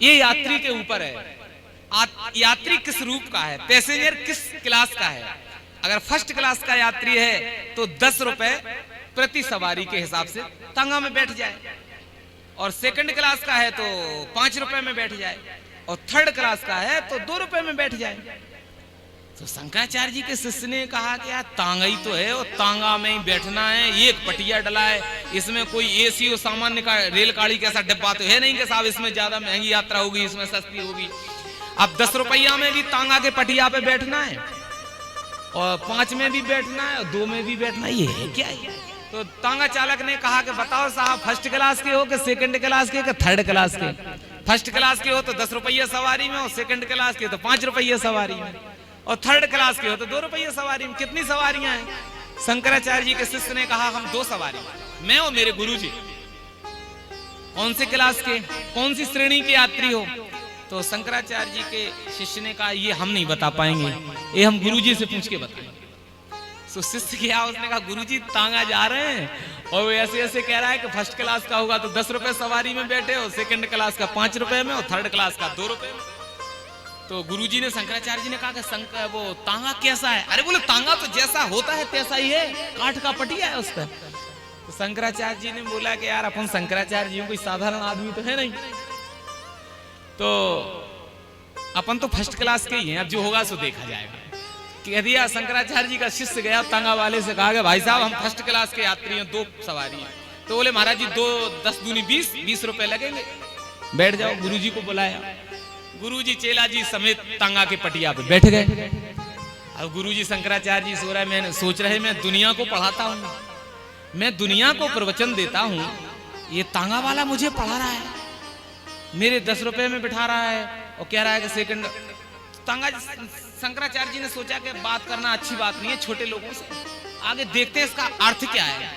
Speaker 1: ये यात्री के ऊपर है, यात्री किस रूप का है, पैसेंजर किस क्लास का है। अगर फर्स्ट क्लास का यात्री है तो 10 रुपए प्रति सवारी के हिसाब से तांगा में बैठ जाए, और सेकंड क्लास का है तो 5 रुपए में बैठ जाए, और थर्ड क्लास का है तो 2 रुपए में बैठ जाए। तो शंकराचार्य जी के शिष्य ने कहा कि यार तांगा ही तो है, और तांगा में ही बैठना है, एक पटिया डला है, इसमें कोई एसी और सामान्य का रेलगाड़ी कैसा डिब्बा तो है नहीं कि साहब इसमें ज्यादा महंगी यात्रा होगी, इसमें सस्ती होगी। अब 10 रुपया में भी तांगा के पटिया पे बैठना है, और 5 में भी बैठना है, और 2 में भी बैठना है, ये है क्या है। तो तांगा चालक ने कहा कि बताओ साहब फर्स्ट क्लास के हो कि सेकंड क्लास के, कि थर्ड क्लास के। फर्स्ट क्लास के हो तो 10 रुपया सवारी में, और सेकंड क्लास के तो 5 रुपया सवारी में, और थर्ड क्लास के हो तो 2 रुपये सवारी में। कितनी सवारियां हैं। शंकराचार्य जी के शिष्य ने कहा हम 2 सवारी, मैं और मेरे गुरुजी। कौन से क्लास के, कौन सी श्रेणी के यात्री हो। तो शंकराचार्य जी के शिष्य ने कहा ये हम नहीं बता पाएंगे, ये हम गुरुजी से पूछ के बताएंगे। तो शिष्य क्या, उसने कहा गुरुजी तांगा जा रहे हैं, और वो ऐसे ऐसे कह रहा है कि फर्स्ट क्लास का होगा तो 10 रुपए सवारी में बैठे हो, सेकंड क्लास का 5 रुपए में, और थर्ड क्लास का 2 रुपए में। तो गुरुजी ने, शंकराचार्य जी ने कहा कि वो तांगा कैसा है। अरे बोले तांगा तो जैसा होता है तैसा ही है, काठ का पटिया है उसका। तो शंकराचार्य जी ने बोला कि यार अपन शंकराचार्य जी कोई साधारण आदमी तो है नहीं, तो अपन तो फर्स्ट क्लास के ही हैं, अब जो होगा सो देखा जाएगा। कह दिया। शंकराचार्य जी का शिष्य गया तांगा वाले से कहा कि भाई साहब हम फर्स्ट क्लास के यात्री हैं, 2 सवारी हैं। तो बोले महाराज जी 2 10 दूनी 20 रुपए लगेंगे, बैठ जाओ। गुरुजी को बुलाया, गुरुजी चेला जी समेत तांगा के पटिया पे बैठ गए। अब गुरुजी शंकराचार्य जी सोच रहे मैं दुनिया को पढ़ाता हूँ, मैं दुनिया को प्रवचन देता हूँ, ये तांगा वाला मुझे पढ़ा रहा है, मेरे 10 रुपए में बिठा रहा है, और कह रहा है कि सेकंड तांगा। शंकराचार्य जी ने सोचा कि बात करना अच्छी बात नहीं है छोटे लोगों से, आगे देखते हैं इसका अर्थ क्या है।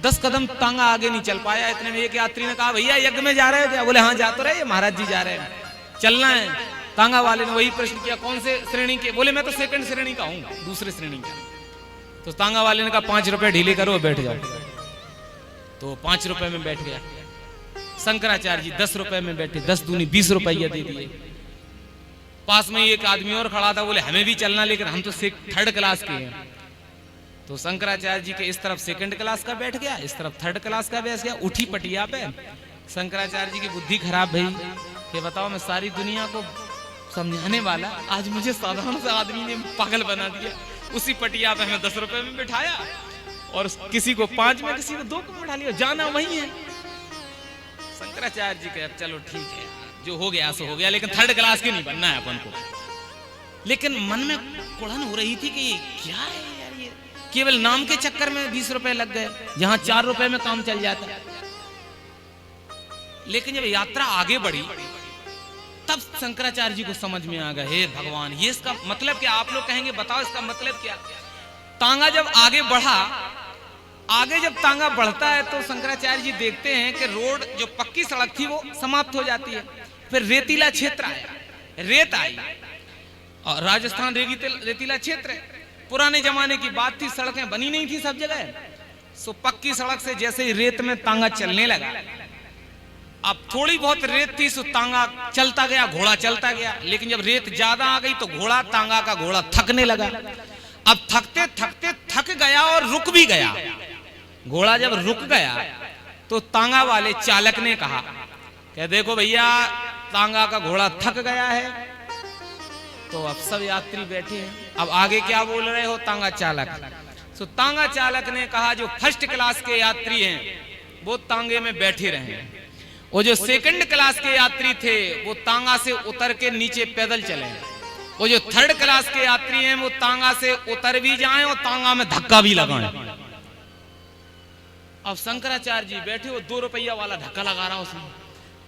Speaker 1: 10 कदम तांगा आगे नहीं चल पाया, इतने में एक यात्री ने कहा भैया यज्ञ में जा रहे हो क्या। बोले हाँ जा तो रहे, महाराज जी जा रहे हैं, चलना है। तांगा वाले ने वही प्रश्न किया कौन से श्रेणी के। बोले मैं तो सेकंड श्रेणी का हूँ, दूसरे श्रेणी का। तो तांगा वाले ने कहा 5 रुपए ढीले करो, बैठ जाओ। तो 5 रुपए में बैठ गया। शंकराचार्य जी 10 रुपए में बैठे, 10 दूनी 20 रुपया दे दिए। पास में एक आदमी और खड़ा था, बोले हमें भी चलना, लेकिन हम तो 3rd क्लास के हैं। तो शंकराचार्य जी के इस तरफ 2nd क्लास का बैठ गया, इस तरफ 3rd क्लास का बैठ गया, उठी पटिया पे। शंकराचार्य जी की बुद्धि खराब भई कि बताओ मैं सारी दुनिया को समझाने वाला, आज मुझे साधारण सा आदमी ने पागल बना दिया। उसी पटिया पे हमें 10 रुपए में बिठाया और किसी को 5 में, किसी को 2 में बिठा लिया, जाना वही है। शंकराचार्य जी कहे चलो ठीक है, जो हो गया सो हो गया, लेकिन 3rd क्लास के नहीं बनना है अपन को। लेकिन मन में कुड़न हो रही थी कि क्या है यार, ये केवल नाम के चक्कर में 20 रुपए लग गए, जहां 4 रुपए में काम चल जाता। लेकिन जब यात्रा आगे बढ़ी तब शंकराचार्य जी को समझ में आ गया, हे भगवान, ये इसका मतलब क्या? आप लोग कहेंगे बताओ इसका मतलब क्या? तांगा जब आगे बढ़ा, आगे जब तांगा बढ़ता है तो शंकराचार्य जी देखते हैं कि रोड जो पक्की सड़क थी वो समाप्त हो जाती है। फिर रेतीला क्षेत्र आया, रेत आई, और राजस्थान रेतीला क्षेत्र है। पुराने जमाने की बात थी, सड़कें बनी नहीं थी सब जगह। सो पक्की सड़क से जैसे ही रेत में तांगा चलने लगा, अब थोड़ी बहुत रेत थी, सो तांगा चलता गया, घोड़ा चलता गया। लेकिन जब रेत ज्यादा आ गई तो घोड़ा, तांगा का घोड़ा थकने लगा। अब थकते थकते थक गया और रुक भी गया। घोड़ा जब रुक गया तो तांगा वाले चालक ने कहा कि देखो भैया, तांगा का घोड़ा थक गया है। तो अब सब यात्री बैठे हैं, अब आगे क्या बोल रहे हो तांगा चालक? तो तांगा चालक ने कहा जो 1st क्लास के यात्री हैं वो तांगे में बैठे रहे, वो जो 2nd क्लास के यात्री थे वो तांगा से उतर के नीचे पैदल चले, वो जो 3rd क्लास के यात्री हैं वो तांगा से उतर भी जाएं और तांगा में धक्का भी लगाएं। अब शंकराचार्य जी बैठे, वो 2 रुपया वाला धक्का लगा रहा उसमें।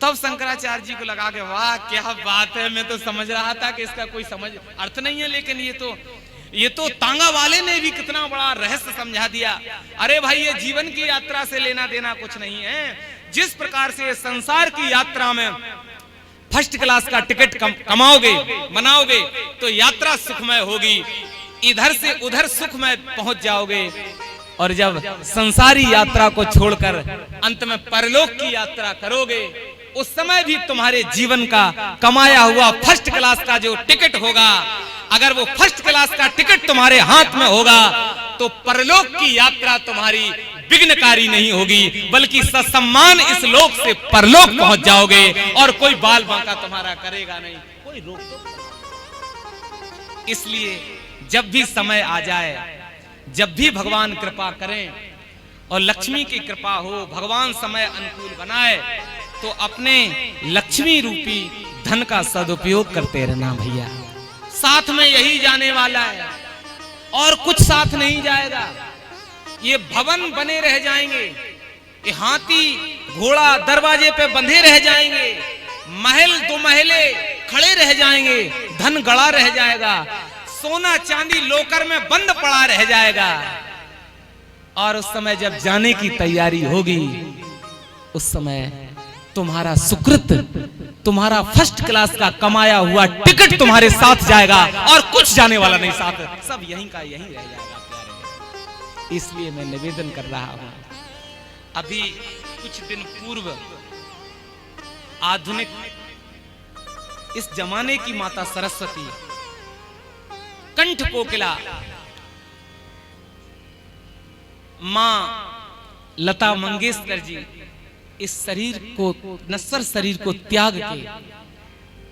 Speaker 1: तब शंकराचार्य जी को लगा के वाह क्या बात है, मैं तो समझ रहा था कि इसका कोई समझ अर्थ नहीं है, लेकिन ये तो तांगा वाले ने भी कितना बड़ा रहस्य समझा दिया। अरे भाई, ये जीवन की यात्रा से लेना देना कुछ नहीं है। जिस प्रकार से संसार की यात्रा में 1st क्लास का टिकट कमाओगे, बनाओगे, तो यात्रा सुखमय होगी, इधर से उधर सुखमय पहुंच जाओगे। और जब संसारी यात्रा को छोड़कर अंत में परलोक की यात्रा करोगे, उस समय भी तुम्हारे जीवन का कमाया हुआ 1st क्लास का जो टिकट होगा, अगर वो 1st क्लास का टिकट तुम्हारे हाथ में होगा तो परलोक की यात्रा तुम्हारी विघ्नकारी नहीं होगी, बल्कि ससम्मान इस लोक से परलोक पहुंच जाओगे और कोई बाल बांका तुम्हारा करेगा नहीं, कोई रोक टोक। इसलिए जब भी समय आ जाए, जब भी भगवान कृपा करें और लक्ष्मी की कृपा हो, भगवान समय अनुकूल बनाए, तो अपने लक्ष्मी रूपी धन का सदुपयोग करते रहना भैया। साथ में यही जाने वाला है और कुछ साथ नहीं जाएगा। ये भवन बने रह जाएंगे, ये हाथी घोड़ा दरवाजे पे बंधे रह जाएंगे, महल 2 महले खड़े रह जाएंगे, धन गड़ा रह जाएगा, सोना चांदी लोकर में बंद पड़ा रह जाएगा। और उस समय जब जाने की तैयारी होगी, उस समय तुम्हारा सुकृत, तुम्हारा 1st क्लास का कमाया हुआ टिकट तुम्हारे साथ जाएगा और कुछ जाने वाला नहीं साथ, सब यहीं का यहीं रह जाएगा प्यारे। इसलिए मैं निवेदन कर रहा हूं, अभी कुछ दिन पूर्व आधुनिक इस जमाने की माता सरस्वती, कंठ कोकिला मां लता मंगेशकर जी इस शरीर को, नश्वर शरीर को त्याग के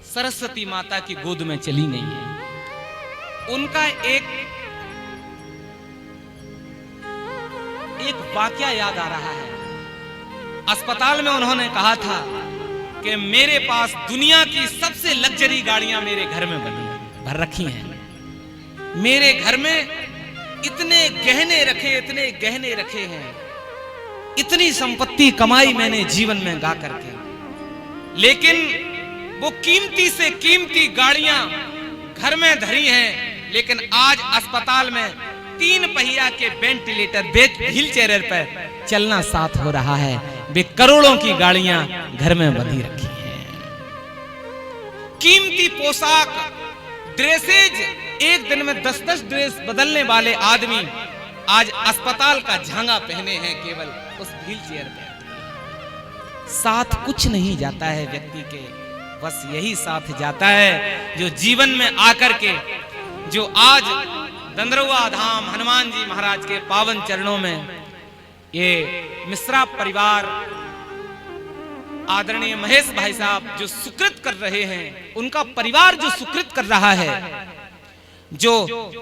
Speaker 1: सरस्वती माता की गोद में चली गई है। उनका एक वाकया याद आ रहा है। अस्पताल में उन्होंने कहा था कि मेरे पास दुनिया की सबसे लग्जरी गाड़ियां मेरे घर में भर रखी हैं, मेरे घर में इतने गहने रखे हैं, इतनी संपत्ति कमाई मैंने जीवन में गा करके, लेकिन वो कीमती से कीमती गाड़ियां घर में धरी हैं, लेकिन आज अस्पताल में 3 पहिया के वेंटिलेटर, व्हील चेयर पर चलना साथ हो रहा है। वे करोड़ों की गाड़ियां घर में बंधी रखी हैं। कीमती पोशाक, ड्रेसेज, एक दिन में 10-10 ड्रेस बदलने वाले आदमी आज अस्पताल का झांगा पहने हैं केवल उस व्हील चेयर पे। साथ कुछ नहीं जाता है व्यक्ति के, बस यही साथ जाता है जो जीवन में आकर के, जो आज दंदरुआ धाम हनुमान जी महाराज के पावन चरणों में ये मिश्रा परिवार, आदरणीय महेश भाई साहब जो सुकृत कर रहे हैं, उनका परिवार जो सुकृत कर रहा है, जो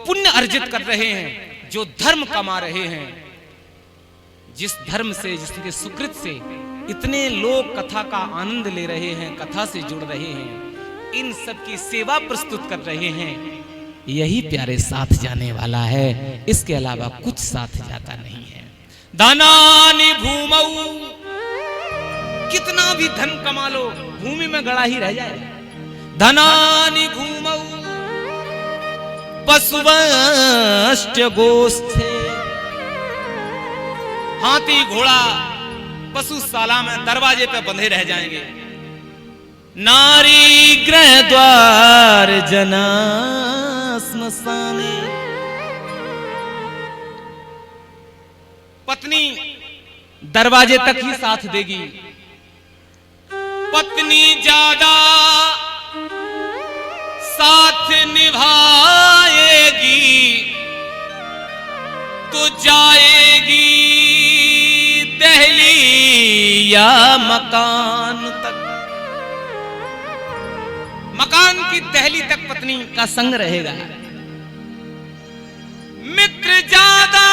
Speaker 1: पुण्य अर्जित कर रहे हैं, जो धर्म कमा रहे हैं, जिस धर्म से, जिसके सुकृत से इतने लोग कथा का आनंद ले रहे हैं, कथा से जुड़ रहे हैं, इन सब की सेवा प्रस्तुत कर रहे हैं, यही प्यारे साथ जाने वाला है। इसके अलावा कुछ साथ जाता नहीं है। दानानि भूमौ, कितना भी धन कमा लो भूमि में गड़ा ही रह जाए। धनानि भूमौ पशुवश्च गोष्ठे, हाथी घोड़ा पशुशाला में दरवाजे पे बंधे रह जाएंगे। नारी गृह द्वार जना स्मशाने, पत्नी दरवाजे तक ही साथ देगी। पत्नी ज्यादा साथ निभाएगी तो जाएगी दहली या मकान तक। मकान की दहली तक पत्नी का संग रहेगा। मित्र ज्यादा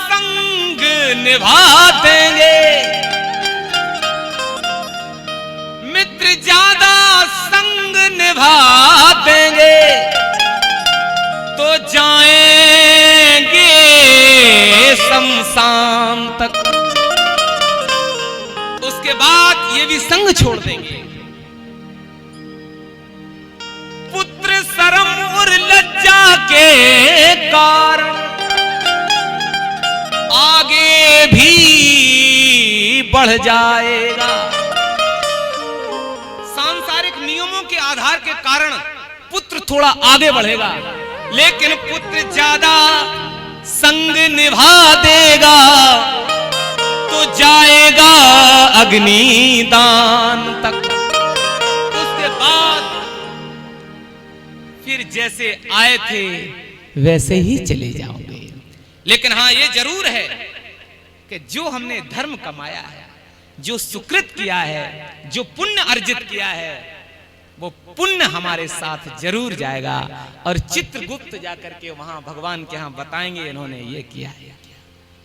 Speaker 1: संग निभा देंगे, मित्र ज्यादा संग निभा देंगे तो जाएंगे शमशान तक। उसके बाद ये भी संग छोड़ देंगे। पुत्र शर्म और लज्जा के कारण आगे भी बढ़ जाएगा। सांसारिक नियमों के आधार के कारण पुत्र थोड़ा आगे बढ़ेगा, लेकिन पुत्र ज्यादा संग निभा देगा तो जाएगा अग्निदान तक। उसके बाद फिर जैसे आए थे वैसे ही चले जाओगे। लेकिन हाँ, ये जरूर है कि जो हमने धर्म कमाया है, जो सुकृत किया है, जो पुण्य अर्जित किया है, वो पुण्य हमारे साथ जरूर जाएगा। और चित्रगुप्त जाकर के वहां भगवान के यहां बताएंगे इन्होंने ये किया है।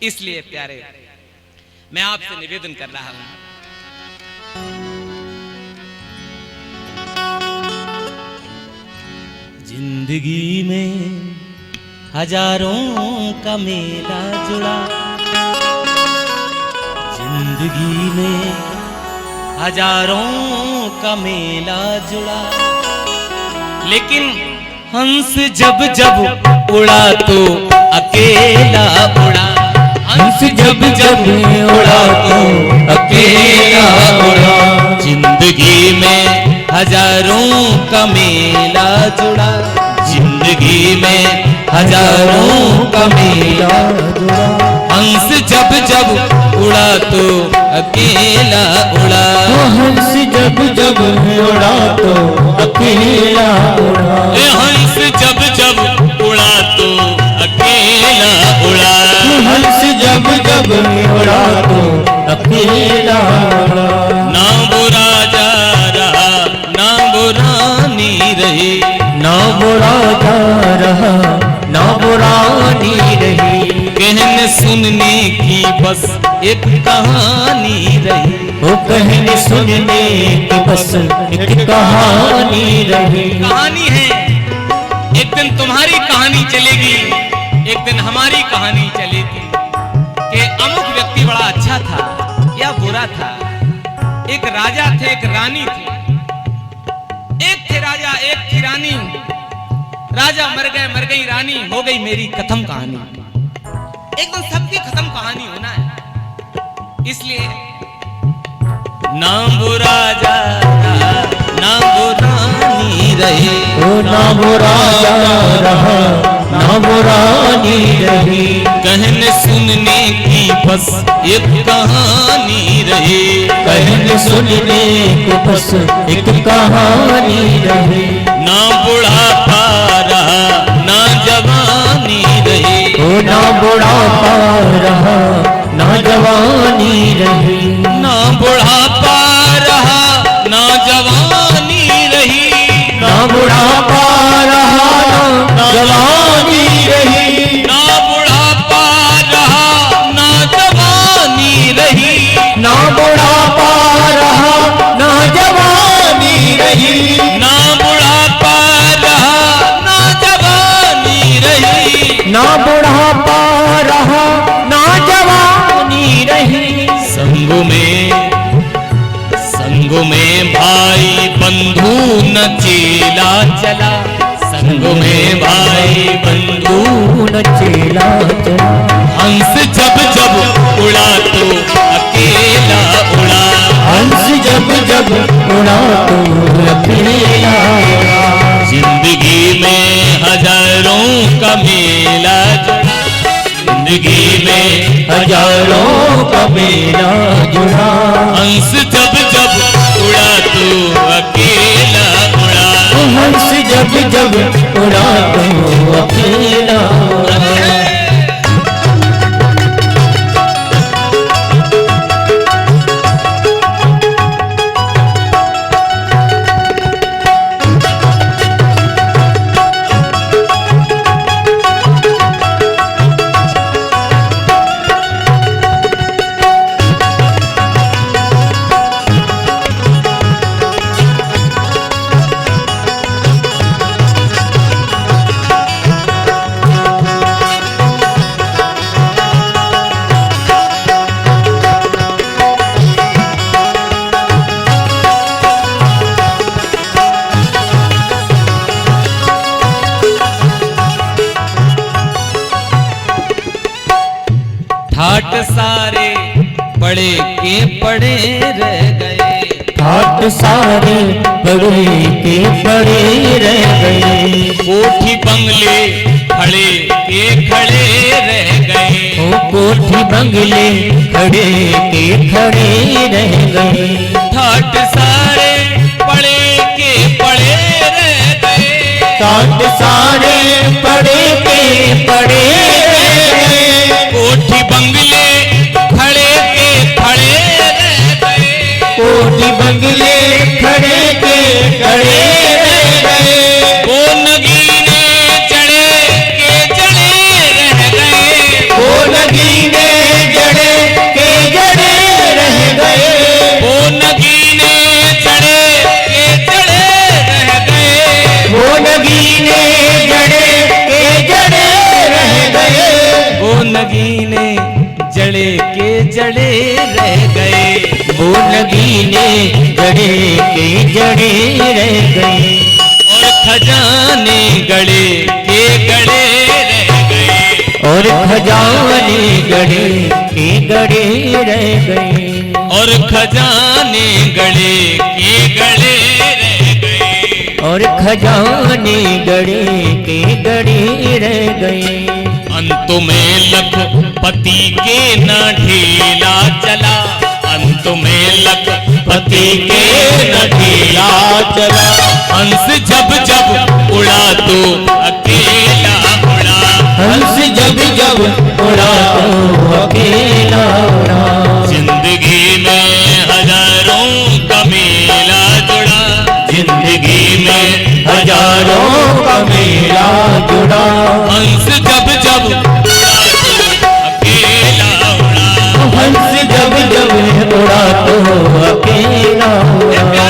Speaker 1: इसलिए प्यारे, मैं आपसे निवेदन कर रहा हूं,
Speaker 2: जिंदगी में हजारों का मेला जुड़ा, जिंदगी में हजारों का मेला जुड़ा, लेकिन हंस जब जब उड़ा तो अकेला उड़ा। हंस जब जब उड़ा तो अकेला उड़ा। जिंदगी में हजारों का मेला जुड़ा, जिंदगी में हजारों का मेला जुड़ा। हंस जब जब उड़ा तो अकेला उड़ा। हंस जब जब उड़ा तो अकेला उड़ा। हंस जब जब उड़ा तो अकेला उड़ा। हंस जब जब उड़ा तो अकेला उड़ा। ना वो राजा रहा, ना वो रानी रही, ना वो राजा रहा, ना वो रानी रही। कहने सुनने की बस एक कहानी रही। वो कहने सुनने की बस एक कहानी रही। कहानी है, एक दिन तुम्हारी कहानी चलेगी, एक दिन हमारी कहानी चलेगी कि अमुक व्यक्ति बड़ा अच्छा था या बुरा था। एक राजा थे, एक रानी थी। एक थे राजा, एक थी रानी। राजा मर गई, रानी हो गई मेरी कथम कहानी। एकदम सबकी खत्म कहानी होना है। इसलिए ना वो राजा रहा, ना वो रानी रहे। ओ ना वो राजा रहा,
Speaker 3: ना बुरानी रही।
Speaker 2: कहने सुनने की बस एक कहानी रही।
Speaker 3: कहने सुनने को बस एक कहानी रही।
Speaker 2: ना बुढ़ापा रहा ना जवानी रही।
Speaker 3: ओ ना बुढ़ापा रहा ना जवानी रही।
Speaker 2: ना बुढ़ापा रहा ना जवानी रही।
Speaker 3: ना बुढ़ापा रहा ना जवानी रही।
Speaker 2: ना बुढ़ापा रहा ना जवानी रही।
Speaker 3: ना बुढ़ापा रहा ना जवानी रही।
Speaker 2: ना बुढ़ापा रहा ना जवानी रही।
Speaker 3: ना बुढ़ापा रहा ना जवानी रही।
Speaker 2: संग में भाई बंधु न चेला चला। संग में भाई बंधु
Speaker 3: न चेला चला।
Speaker 2: हंस जब जब उड़ा तो अकेला उड़ा।
Speaker 3: हंस जब जब उड़ा तो अकेला उड़ा।
Speaker 2: जिंदगी में हजारों का मेला जुड़ा। जिंदगी में
Speaker 3: हजारों का मेला जुड़ा।
Speaker 2: हंस जब जब उड़ा तो अकेला उड़ा।
Speaker 3: हंस जब जब उड़ा तो अकेला उड़ा।
Speaker 2: ठाट सारे पड़े के पड़े रह गए।
Speaker 3: ठाट सारे बड़े के बड़े रह गए।
Speaker 2: कोठी बंगले खड़े के खड़े रह गए।
Speaker 3: ओ कोठी बंगले खड़े के खड़े रह गए।
Speaker 2: ठाट सारे पड़े के पड़े रह गए।
Speaker 3: ठाट सारे पड़े के पड़े रह गए।
Speaker 2: कोठी बंगले खड़े के खड़े रह गए।
Speaker 3: कोठी बंगले खड़े के खड़े रह गए।
Speaker 2: वो नगीने चढ़े के चढ़े रह गए।
Speaker 3: वो नगीने जड़े के जड़े रह गए।
Speaker 2: वो नगीने चढ़े के चढ़े रह गए।
Speaker 3: वो नगीने जड़े के जड़े रह गए।
Speaker 2: वो नगीने जड़े के जड़े रह गए।
Speaker 3: वो नगीने जड़े के जड़े रह गए।
Speaker 2: और खजाने गड़े के गड़े रह गए।
Speaker 3: और खजाने गड़े के गड़े रह गए।
Speaker 2: और खजाने गड़े के गड़े रह गए।
Speaker 3: और खजाने गड़े के गड़े रह गए।
Speaker 2: अंत में लखपति के न ढीला चला। अंत में लखपति के न ढीला चला। हंस जब जब उड़ा तो अकेला उड़ा।
Speaker 3: हंस जब जब उड़ा तो अकेला उड़ा।
Speaker 2: जिंदगी में हजारों का मेला जुड़ा। जिंदगी में
Speaker 3: हजारों का मेला जुड़ा।
Speaker 2: हंस जब जब उड़ा तो अकेला उड़ा।
Speaker 3: हंस जब जब उड़ा तो अकेला उड़ा।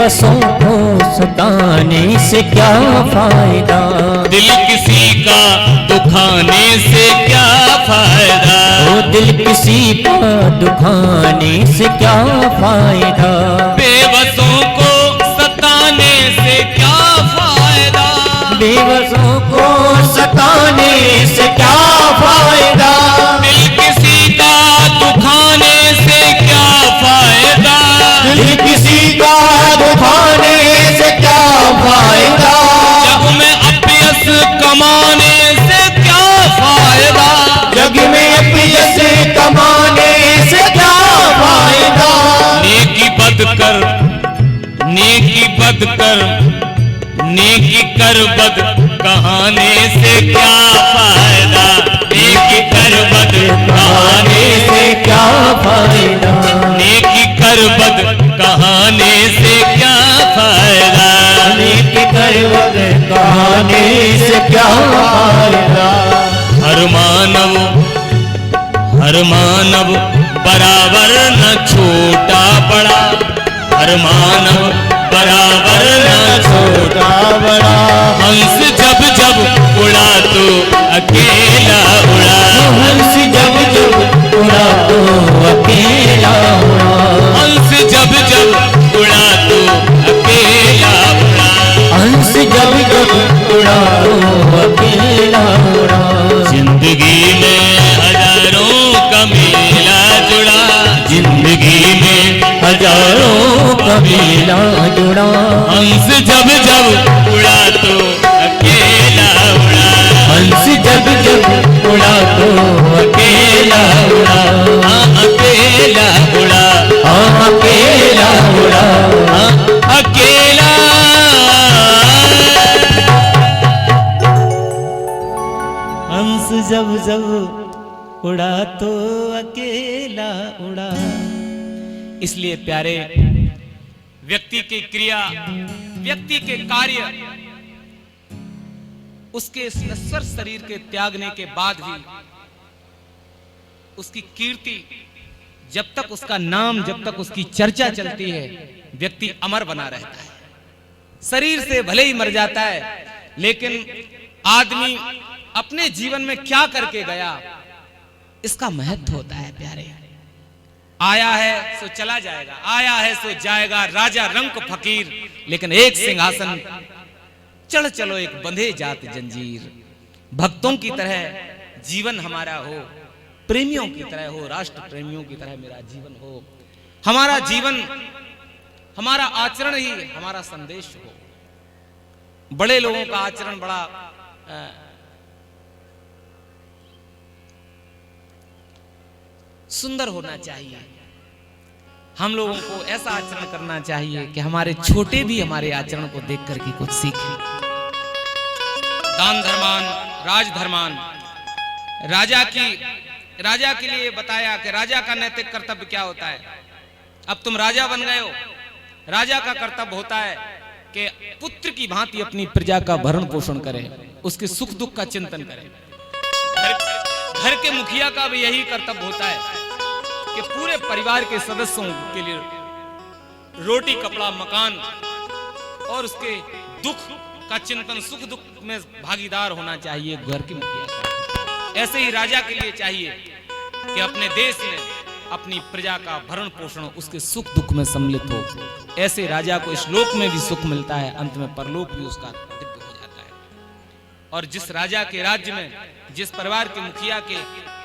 Speaker 3: बेबसों को सताने से क्या फायदा,
Speaker 2: दिल किसी का दुखाने से क्या फायदा,
Speaker 3: ओ दिल किसी का दुखाने से क्या फायदा,
Speaker 2: बेबसों को सताने से क्या फायदा,
Speaker 3: बेबसों को सताने से क्या फायदा,
Speaker 2: दिल किसी का दुखाने से क्या फायदा,
Speaker 3: दिल किसी का दुखाने से क्या फायदा,
Speaker 2: जग में अपयश कमाने से क्या फायदा,
Speaker 3: जग में अपयश कमाने से क्या फायदा,
Speaker 2: नेकी बद कर, नेकी बद कर, नेकी कर बद कहाने से क्या फायदा, नेकी कर बद कहाने से
Speaker 3: क्या फायदा,
Speaker 2: नेकी कर बद कहाने से क्या फायदा,
Speaker 3: नेकी कर बद कहाने से क्या फायदा,
Speaker 2: हर मानव बराबर न छोटा बड़ा, हर मानव बराबर न छोटा
Speaker 3: बड़ा,
Speaker 2: हंस जब जब उड़ा तो अकेला उड़ा,
Speaker 3: हंस जब जब उड़ा तो अकेला उड़ा,
Speaker 2: हंस जब जब उड़ा तो अकेला उड़ा,
Speaker 3: हंस जब जब उड़ा तो अकेला उड़ा,
Speaker 2: जिंदगी में हजारों का मेला जुड़ा, जिंदगी में
Speaker 3: हजारों का मेला जुड़ा,
Speaker 2: हंस जब जब उड़ा तो अकेला उड़ा,
Speaker 3: हंस जब जब उड़ा तो अकेला उड़ा,
Speaker 2: अकेला उड़ा,
Speaker 3: अकेला उड़ा,
Speaker 2: अकेला। हंस जब जब उड़ा तो अकेला उड़ा।
Speaker 1: इसलिए प्यारे, व्यक्ति की क्रिया, व्यक्ति के कार्य, उसके इस नश्वर शरीर के त्यागने के बाद भी उसकी कीर्ति, जब तक उसका नाम, जब तक उसकी चर्चा चलती है, व्यक्ति अमर बना रहता है। शरीर से भले ही मर जाता है, लेकिन आदमी अपने जीवन में क्या करके गया, इसका महत्व होता है प्यारे। आया है सो चला जाएगा, आया है सो जाएगा, राजा रंक फकीर, लेकिन एक सिंहासन चढ़ चलो एक बंधे जात जंजीर। भक्तों की तरह जीवन हमारा हो, प्रेमियों की तरह हो, राष्ट्र प्रेमियों की तरह मेरा जीवन हो, हमारा जीवन, हमारा आचरण ही हमारा संदेश हो। बड़े लोगों का आचरण बड़ा सुंदर होना चाहिए। हम लोगों को ऐसा आचरण करना चाहिए कि हमारे छोटे भी हमारे आचरण को देख करके कुछ सीखें। दान धर्मान राजधर्मान, राजा के लिए बताया कि राजा का नैतिक कर्तव्य क्या होता है। अब तुम राजा बन गए हो, राजा का कर्तव्य होता है कि पुत्र की भांति अपनी प्रजा का भरण पोषण करे, उसके सुख दुख का चिंतन करे। घर के मुखिया का भी यही कर्तव्य होता है कि पूरे परिवार के सदस्यों के लिए रोटी, कपड़ा, मकान और उसके दुख का चिंतन, सुख दुख में भागीदार होना चाहिए घर के मुखिया का। ऐसे ही राजा के लिए चाहिए कि अपने देश में अपनी प्रजा का भरण पोषण, उसके सुख दुख में सम्मिलित हो। ऐसे राजा को इस लोक में भी सुख मिलता है, अंत में परलोक भी उसका दिव्य हो जाता है। और जिस राजा के राज्य में, जिस परिवार के मुखिया के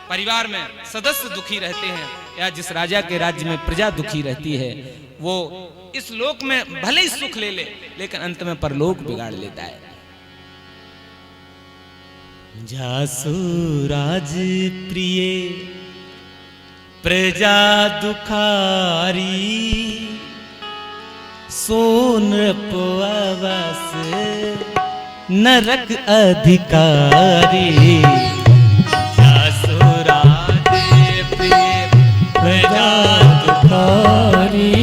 Speaker 1: परिवार में सदस्य दुखी रहते हैं, या जिस राजा के राज्य में प्रजा दुखी रहती है, वो इस लोक में भले ही सुख ले ले, लेकिन अंत में परलोक बिगाड़ लेता है।
Speaker 2: जासु राज प्रिय प्रजा दुखारी, सोन पवास नरक अधिकारी। जासु राज प्रिय प्रजा दुखारी,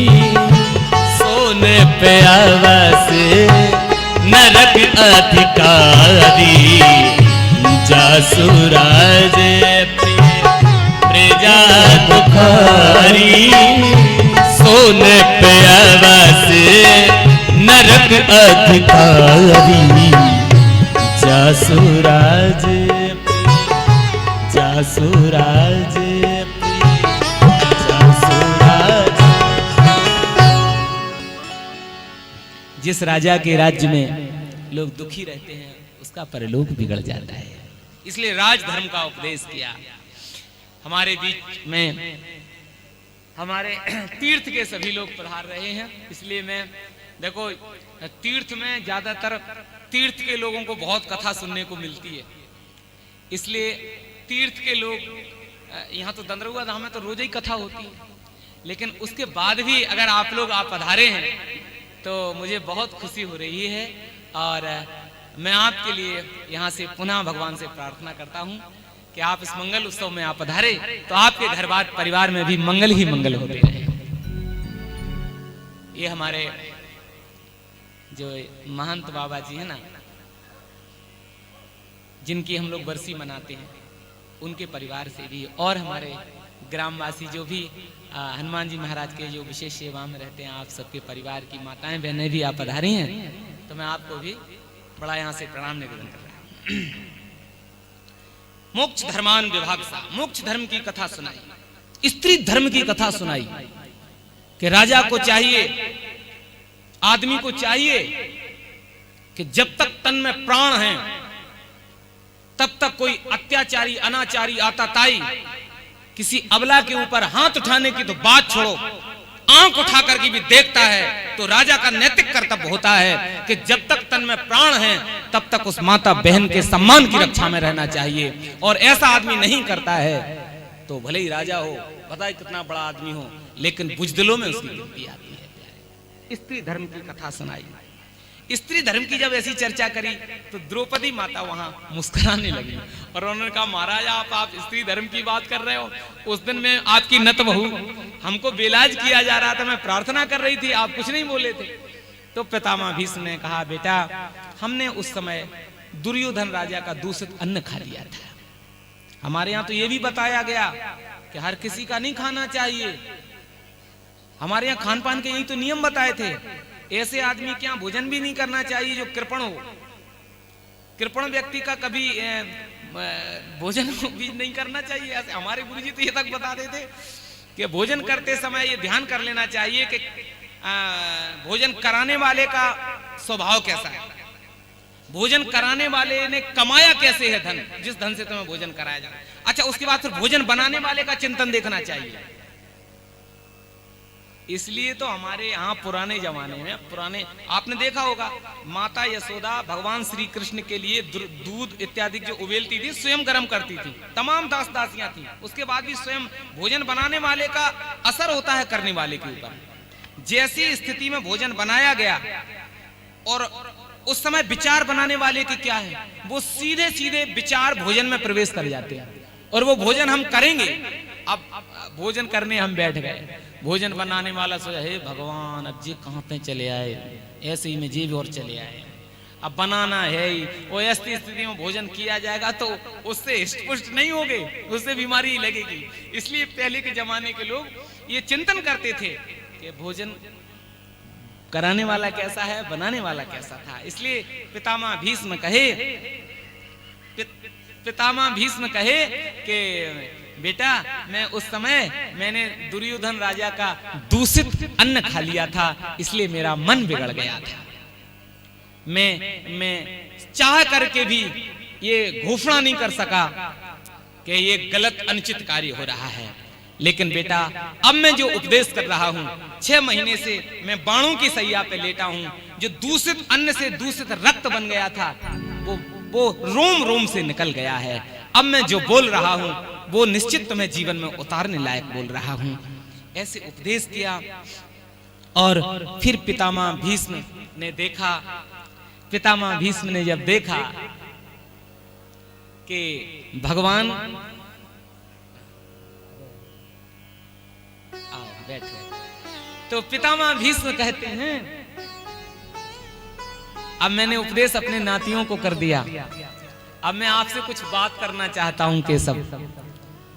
Speaker 2: सोन पवास नरक अधिकारी। जासु राज प्रिय प्रजा दुखारी, सोन पवास
Speaker 3: नरक अधिकारी जासुराज जासुराज जासुराज।
Speaker 2: जिस राजा के राज्य में लोग दुखी रहते हैं उसका परलोक बिगड़ जाता है। इसलिए राजधर्म का उपदेश किया। हमारे बीच में हमारे तीर्थ के सभी लोग पधार रहे हैं, इसलिए मैं देखो तीर्थ में ज्यादातर तीर्थ के लोगों को बहुत कथा सुनने को मिलती है, इसलिए तीर्थ के लोग यहाँ तो दंदरुआ धाम में तो रोज ही कथा होती है, लेकिन उसके बाद भी अगर आप लोग पधारे हैं तो मुझे बहुत खुशी हो रही है। और मैं आपके लिए यहाँ से पुनः भगवान से प्रार्थना करता हूँ कि आप इस मंगल उत्सव में आप पधारे तो आपके घर बार परिवार में भी मंगल ही मंगल होते रहे। ये हमारे जो महंत बाबा जी है ना, जिनकी हम लोग बरसी मनाते हैं, उनके परिवार से भी और हमारे ग्रामवासी जो भी हनुमान जी महाराज के जो विशेष सेवा में रहते हैं, आप सबके परिवार की माताएं बहनें भी आप पधारी हैं, तो मैं आपको भी बड़ा यहाँ से प्रणाम निवेदन कर रहा हूँ। मोक्ष धर्मान विभागसा, मोक्ष धर्म की कथा सुनाई, स्त्री धर्म की कथा सुनाई कि राजा को चाहिए, आदमी को चाहिए कि जब तक तन में प्राण है तब तक कोई अत्याचारी अनाचारी आताताई किसी अबला के ऊपर हाथ उठाने की तो बात छोड़ो, आंख उठा करके भी देखता है तो राजा का नैतिक कर्तव्य होता है कि जब तक तन में प्राण है तब तक उस माता बहन के सम्मान की रक्षा में रहना चाहिए। और ऐसा आदमी नहीं करता है तो भले ही राजा हो, पता है कितना बड़ा आदमी हो, लेकिन बुजदिलों में उसकी गिनती आती है। स्त्री धर्म की कथा सुनाई। स्त्री धर्म की जब ऐसी चर्चा करी तो द्रौपदी माता वहां मुस्कुराने लगी और उन्होंने कहा, महाराज आप स्त्री धर्म की बात कर रहे हो, उस दिन में आपकी नत बहू हमको बेलाज किया जा रहा था, मैं प्रार्थना कर रही थी, आप कुछ नहीं बोले थे। तो पितामह भीष्म ने कहा, बेटा हमने उस समय दुर्योधन राजा का दूषित अन्न खा लिया था। हमारे यहाँ तो ये भी बताया गया कि हर किसी का नहीं खाना चाहिए, हमारे यहाँ खान पान के यही तो नियम बताए थे। ऐसे आदमी के यहाँ भोजन भी नहीं करना चाहिए जो कृपण हो। कृपण व्यक्ति का कभी भोजन भी नहीं करना चाहिए। ऐसे हमारे गुरुजी तो ये तक बताते थे कि भोजन करते समय ये ध्यान कर लेना चाहिए कि भोजन कराने वाले का स्वभाव कैसा है, भोजन कराने वाले ने कमाया कैसे है धन, जिस धन से तुम्हें भोजन कराया जाए। अच्छा, उसके बाद फिर भोजन बनाने वाले का चिंतन देखना चाहिए। इसलिए तो हमारे यहाँ पुराने जमाने में, पुराने आपने देखा होगा, माता यशोदा भगवान श्री कृष्ण के लिए दूध इत्यादि जो उबेलती थी स्वयं गर्म करती थी, तमाम दास दासियां थी। उसके बाद भी स्वयं भोजन बनाने वाले का असर होता है करने वाले के ऊपर। जैसी स्थिति में भोजन बनाया गया और उस समय विचार बनाने वाले के क्या है, वो सीधे सीधे विचार भोजन में प्रवेश कर जाते हैं और वो भोजन हम करेंगे। अब भोजन करने हम बैठ गए, भोजन बनाने वाला सोचा, हे भगवान अब जी कहाँ पे चले आए, ऐसे ही में जी भी और चले आए, अब बनाना है ही। वो ऐसी स्थिति में भोजन किया जाएगा तो उससे हिष्ट पुष्ट नहीं होगे, उससे बीमारी लगेगी। इसलिए पहले के जमाने के लोग ये चिंतन करते थे कि भोजन कराने वाला कैसा है, बनाने वाला कैसा था। इसलिए पितामह भीष्म कहे कि बेटा मैं उस समय मैंने दुर्योधन राजा का दूषित अन्न खा लिया था, इसलिए मेरा मन बिगड़ गया था। मैं चाह करके भी ये घोषणा नहीं कर सका कि ये गलत अनुचित कार्य हो रहा है। लेकिन बेटा अब मैं जो उपदेश कर रहा हूँ, 6 महीने से मैं बाणों की सैया पे लेटा हूँ, जो दूषित अन्न से दूषित रक्त बन गया था वो रोम रोम से निकल गया है। अब मैं जो बोल रहा हूँ वो निश्चित तुम्हें जीवन में उतारने लायक बोल रहा हूँ। ऐसे उपदेश किया। और फिर पितामह भीष्म ने देखा, पितामह भीष्म ने जब देखा कि भगवान, आओ बैठो, तो पितामह भीष्म कहते हैं अब मैंने उपदेश अपने नातियों को कर दिया, अब मैं आपसे कुछ बात करना चाहता हूं केशव।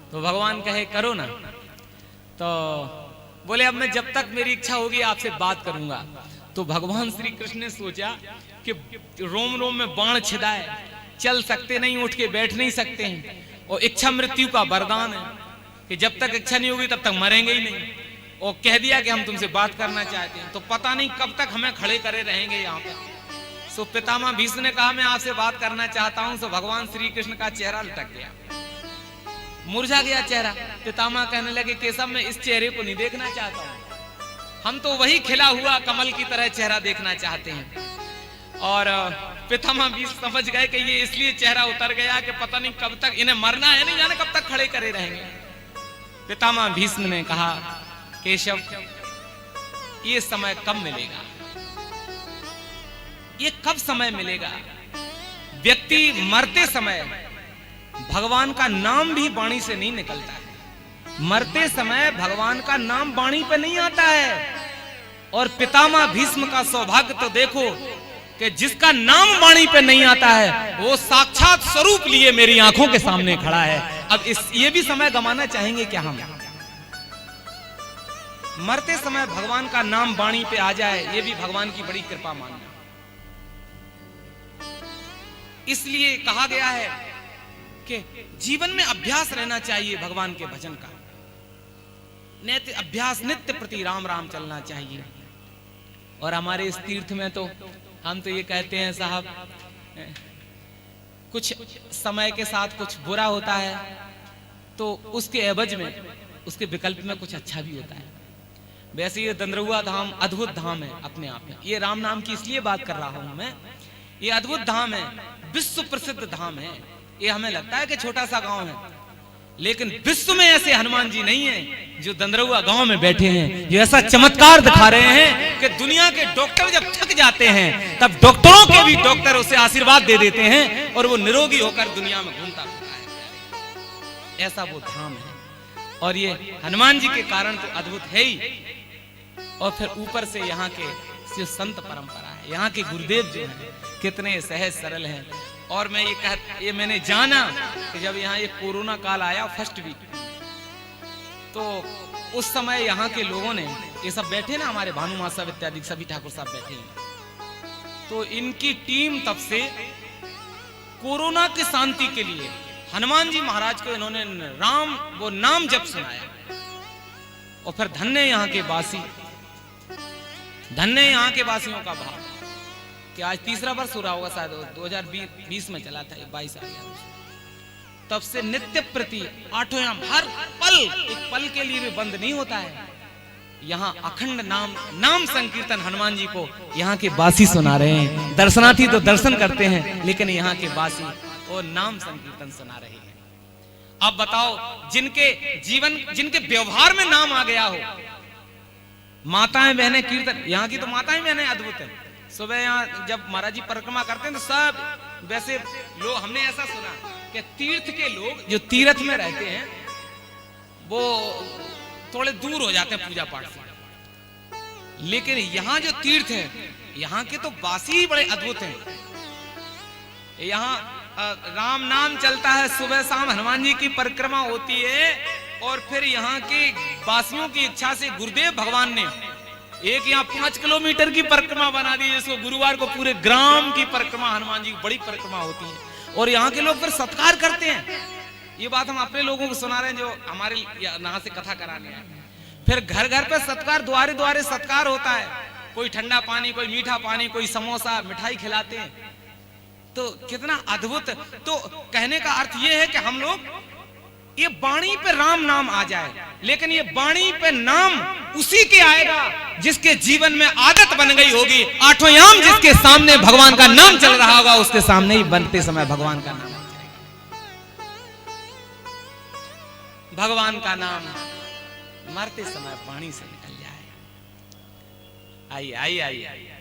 Speaker 2: तो भगवान कहे करो ना। तो बोले अब मैं जब तक मेरी इच्छा होगी आपसे बात करूंगा।
Speaker 1: तो भगवान श्री कृष्ण ने सोचा कि रोम रोम में बाण छिदाए, चल सकते नहीं, उठ के बैठ नहीं सकते हैं, और इच्छा मृत्यु का वरदान है कि जब तक इच्छा नहीं होगी तब तक मरेंगे ही नहीं। और कह दिया कि हम तुमसे बात करना चाहते हैं, तो पता नहीं कब तक हमें खड़े करे रहेंगे यहाँ पर। सो पितामह भीष्म ने कहा मैं आपसे बात करना चाहता हूं। सो भगवान श्री कृष्ण का चेहरा लटक गया, मुरझा गया चेहरा। पितामह कहने लगे केशव मैं इस चेहरे को नहीं देखना चाहता हूं, हम तो वही खिला हुआ कमल की तरह चेहरा देखना चाहते हैं। और पितामह भीष्म समझ गए कि ये इसलिए चेहरा उतर गया कि पता नहीं कब तक इन्हें मरना है, नहीं जाने कब तक खड़े करे रहेंगे। पितामह भीष्म ने कहा केशव ये समय कब मिलेगा, ये कब समय मिलेगा? व्यक्ति मरते समय भगवान का नाम भी वाणी से नहीं निकलता है, मरते समय भगवान का नाम वाणी पे नहीं आता है। और पितामह भीष्म का सौभाग्य तो देखो कि जिसका नाम वाणी पे नहीं आता है वो साक्षात स्वरूप लिए मेरी आंखों के सामने खड़ा है। अब ये भी समय गंवाना चाहेंगे क्या हम? मरते समय भगवान का नाम वाणी पे आ जाए, ये भी भगवान की बड़ी कृपा मानना। इसलिए कहा गया है कि जीवन में अभ्यास रहना चाहिए भगवान के भजन का, नित्य अभ्यास, नित्य प्रति राम राम चलना चाहिए। और हमारे इस तीर्थ में तो हम तो ये कहते हैं साहब, कुछ समय के साथ कुछ बुरा होता है तो उसके एवज में, उसके विकल्प में कुछ अच्छा भी होता है। वैसे ये दंदरुआ धाम अद्भुत धाम है अपने आप में। ये राम नाम की इसलिए बात कर रहा हूं मैं, ये अद्भुत धाम है, विश्व प्रसिद्ध धाम है। ये हमें लगता है कि छोटा सा गांव है, लेकिन विश्व में ऐसे हनुमान जी नहीं है जो दंदरुआ गांव में बैठे हैं, जो ऐसा चमत्कार दिखा रहे हैं कि दुनिया के डॉक्टर जब थक जाते हैं तब डॉक्टरों के भी डॉक्टर उसे आशीर्वाद दे देते हैं और वो निरोगी होकर दुनिया में घूमता है। ऐसा वो धाम है और ये हनुमान जी के कारण तो अद्भुत है ही। और फिर ऊपर से यहाँ के जो संत परंपरा है, यहाँ के गुरुदेव जो हैं कितने सहज सरल हैं। और मैं ये मैंने जाना कि जब यहाँ ये कोरोना काल आया फर्स्ट वीक, तो उस समय यहाँ के लोगों ने, ये सब बैठे ना हमारे भानु महासाब इत्यादि सभी ठाकुर साहब बैठे हैं, तो इनकी टीम तब से कोरोना की शांति के लिए हनुमान जी महाराज को इन्होंने वो नाम जप सुनाया। और फिर धन्य यहाँ के वासी, धन्य यहाँ के वासियों का भाव कि आज तीसरा वर्ष हो रहा होगा, शायद 2020 में चला था, 22 आ गया। तब से नित्य प्रति आठों याम, हर पल, एक पल के लिए भी बंद नहीं होता है। यहाँ अखंड नाम संकीर्तन हनुमान जी को यहाँ के वासी सुना रहे हैं। दर्शनार्थी तो दर्शन करते हैं, लेकिन यहाँ के वासी और नाम संकीर्तन सुना रहे हैं। अब बताओ, जिनके जीवन, जिनके व्यवहार में नाम आ गया हो, माताएं बहनें कीर्तन, यहाँ की तो माताएं बहनें अद्भुत है। सुबह यहाँ जब महाराज जी परिक्रमा करते हैं तो सब वैसे लोग, हमने ऐसा सुना कि तीर्थ के लोग जो तीर्थ में रहते हैं वो थोड़े दूर हो जाते हैं पूजा पाठ से, लेकिन यहाँ जो तीर्थ है, यहाँ के तो वासी ही बड़े अद्भुत हैं। यहाँ राम नाम चलता है, सुबह शाम हनुमान जी की परिक्रमा होती है। और फिर यहाँ के वासियों की इच्छा से गुरुदेव भगवान ने एक यहाँ 5 किलोमीटर की परिक्रमा बना दी, जिसको गुरुवार को पूरे ग्राम की परिक्रमा, हनुमान जी की बड़ी परिक्रमा होती है। और यहाँ के लोग फिर सत्कार करते हैं। ये बात हम अपने लोगों को सुना रहे हैं जो हमारे यहाँ से कथा कराने हैं। फिर घर घर पे सत्कार, द्वारे द्वारे सत्कार होता है। कोई ठंडा पानी, कोई मीठा पानी, कोई समोसा मिठाई खिलाते हैं। तो कितना अद्भुत। तो कहने का अर्थ ये है कि हम लोग, ये वाणी पे राम नाम आ जाए, लेकिन ये वाणी पे नाम उसी के आएगा जिसके जीवन में आदत बन गई होगी। आठों याम जिसके सामने भगवान का नाम चल रहा होगा, उसके सामने ही बनते समय भगवान का नाम चलेगा। भगवान का नाम मरते समय वाणी से निकल जाए। आइए आइए आइए,